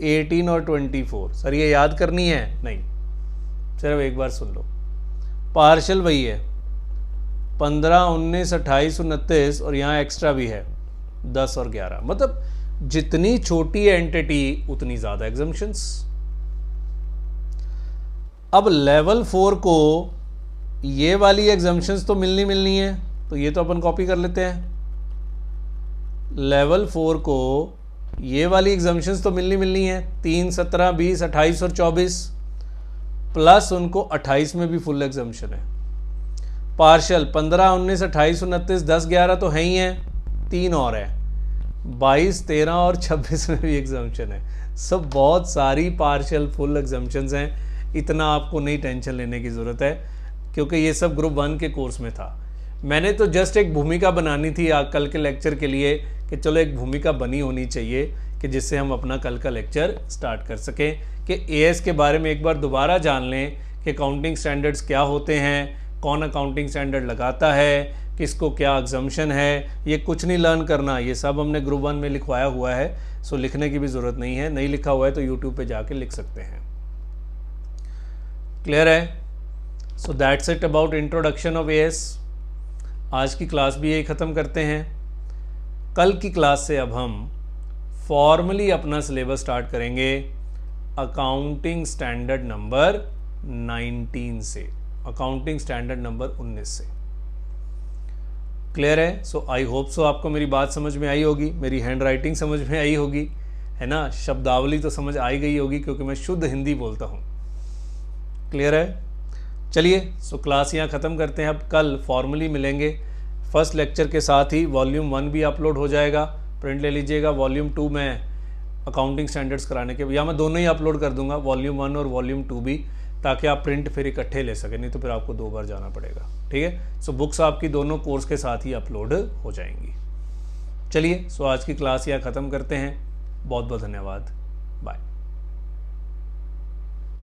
18 और 24। सर ये याद करनी है? नहीं, सिर्फ एक बार सुन लो। पार्शियल वही है 15, 19, 28, 29, और यहाँ एक्स्ट्रा भी है 10 और 11। मतलब जितनी छोटी एंटिटी उतनी ज़्यादा एग्जम्पशंस। अब लेवल 4 को ये वाली एग्जम्पशंस तो मिलनी है, तो ये तो अपन कॉपी कर लेते हैं। लेवल 4 को ये वाली एग्जम्पशंस तो मिलनी है, 3, 17, 20, 28 और 24, प्लस उनको 28 में भी फुल एग्जम्पशन है। पार्शल 15, 19, 28, 29, 10, 11 तो है ही हैं, 3 और है, 22, 13 और 26 में भी एग्जाम्पशन है। सब बहुत सारी पार्शियल फुल एग्जाम्पशंस हैं, इतना आपको नहीं टेंशन लेने की ज़रूरत है क्योंकि ये सब ग्रुप 1 के कोर्स में था। मैंने तो जस्ट एक भूमिका बनानी थी कल के लेक्चर के लिए कि चलो एक भूमिका बनी होनी चाहिए कि जिससे हम अपना कल का लेक्चर स्टार्ट कर सकें, कि एएस के बारे में एक बार दोबारा जान लें कि अकाउंटिंग स्टैंडर्ड्स क्या होते हैं, कौन अकाउंटिंग स्टैंडर्ड लगाता है, किसको क्या एग्जम्पशन है, ये कुछ नहीं लर्न करना, ये सब हमने ग्रुप 1 में लिखवाया हुआ है। सो लिखने की भी ज़रूरत नहीं है, नहीं लिखा हुआ है तो यूट्यूब पे जाके लिख सकते हैं। क्लियर है? So that's it about introduction of as. आज की क्लास भी यही ख़त्म करते हैं। कल की क्लास से अब हम फॉर्मली अपना सिलेबस स्टार्ट करेंगे अकाउंटिंग स्टैंडर्ड नंबर 19 से, अकाउंटिंग स्टैंडर्ड नंबर 19 से। क्लियर है? सो आई होप सो आपको मेरी बात समझ में आई होगी, मेरी हैंड राइटिंग समझ में आई होगी, है ना, शब्दावली तो समझ आई गई होगी क्योंकि मैं शुद्ध हिंदी बोलता हूँ। क्लियर है? चलिए, सो क्लास यहाँ ख़त्म करते हैं। अब कल फॉर्मली मिलेंगे। फर्स्ट लेक्चर के साथ ही वॉल्यूम 1 भी अपलोड हो जाएगा, प्रिंट ले लीजिएगा। वॉल्यूम 2 में अकाउंटिंग स्टैंडर्ड्स कराने के, या मैं दोनों ही अपलोड कर दूंगा, वॉल्यूम 1 और वॉल्यूम 2 भी, ताकि आप प्रिंट फिर इकट्ठे ले सकें, नहीं तो फिर आपको 2 बार जाना पड़ेगा। ठीक है? सो बुक्स आपकी दोनों कोर्स के साथ ही अपलोड हो जाएंगी। चलिए, सो आज की क्लास यहाँ ख़त्म करते हैं। बहुत बहुत धन्यवाद। बाय।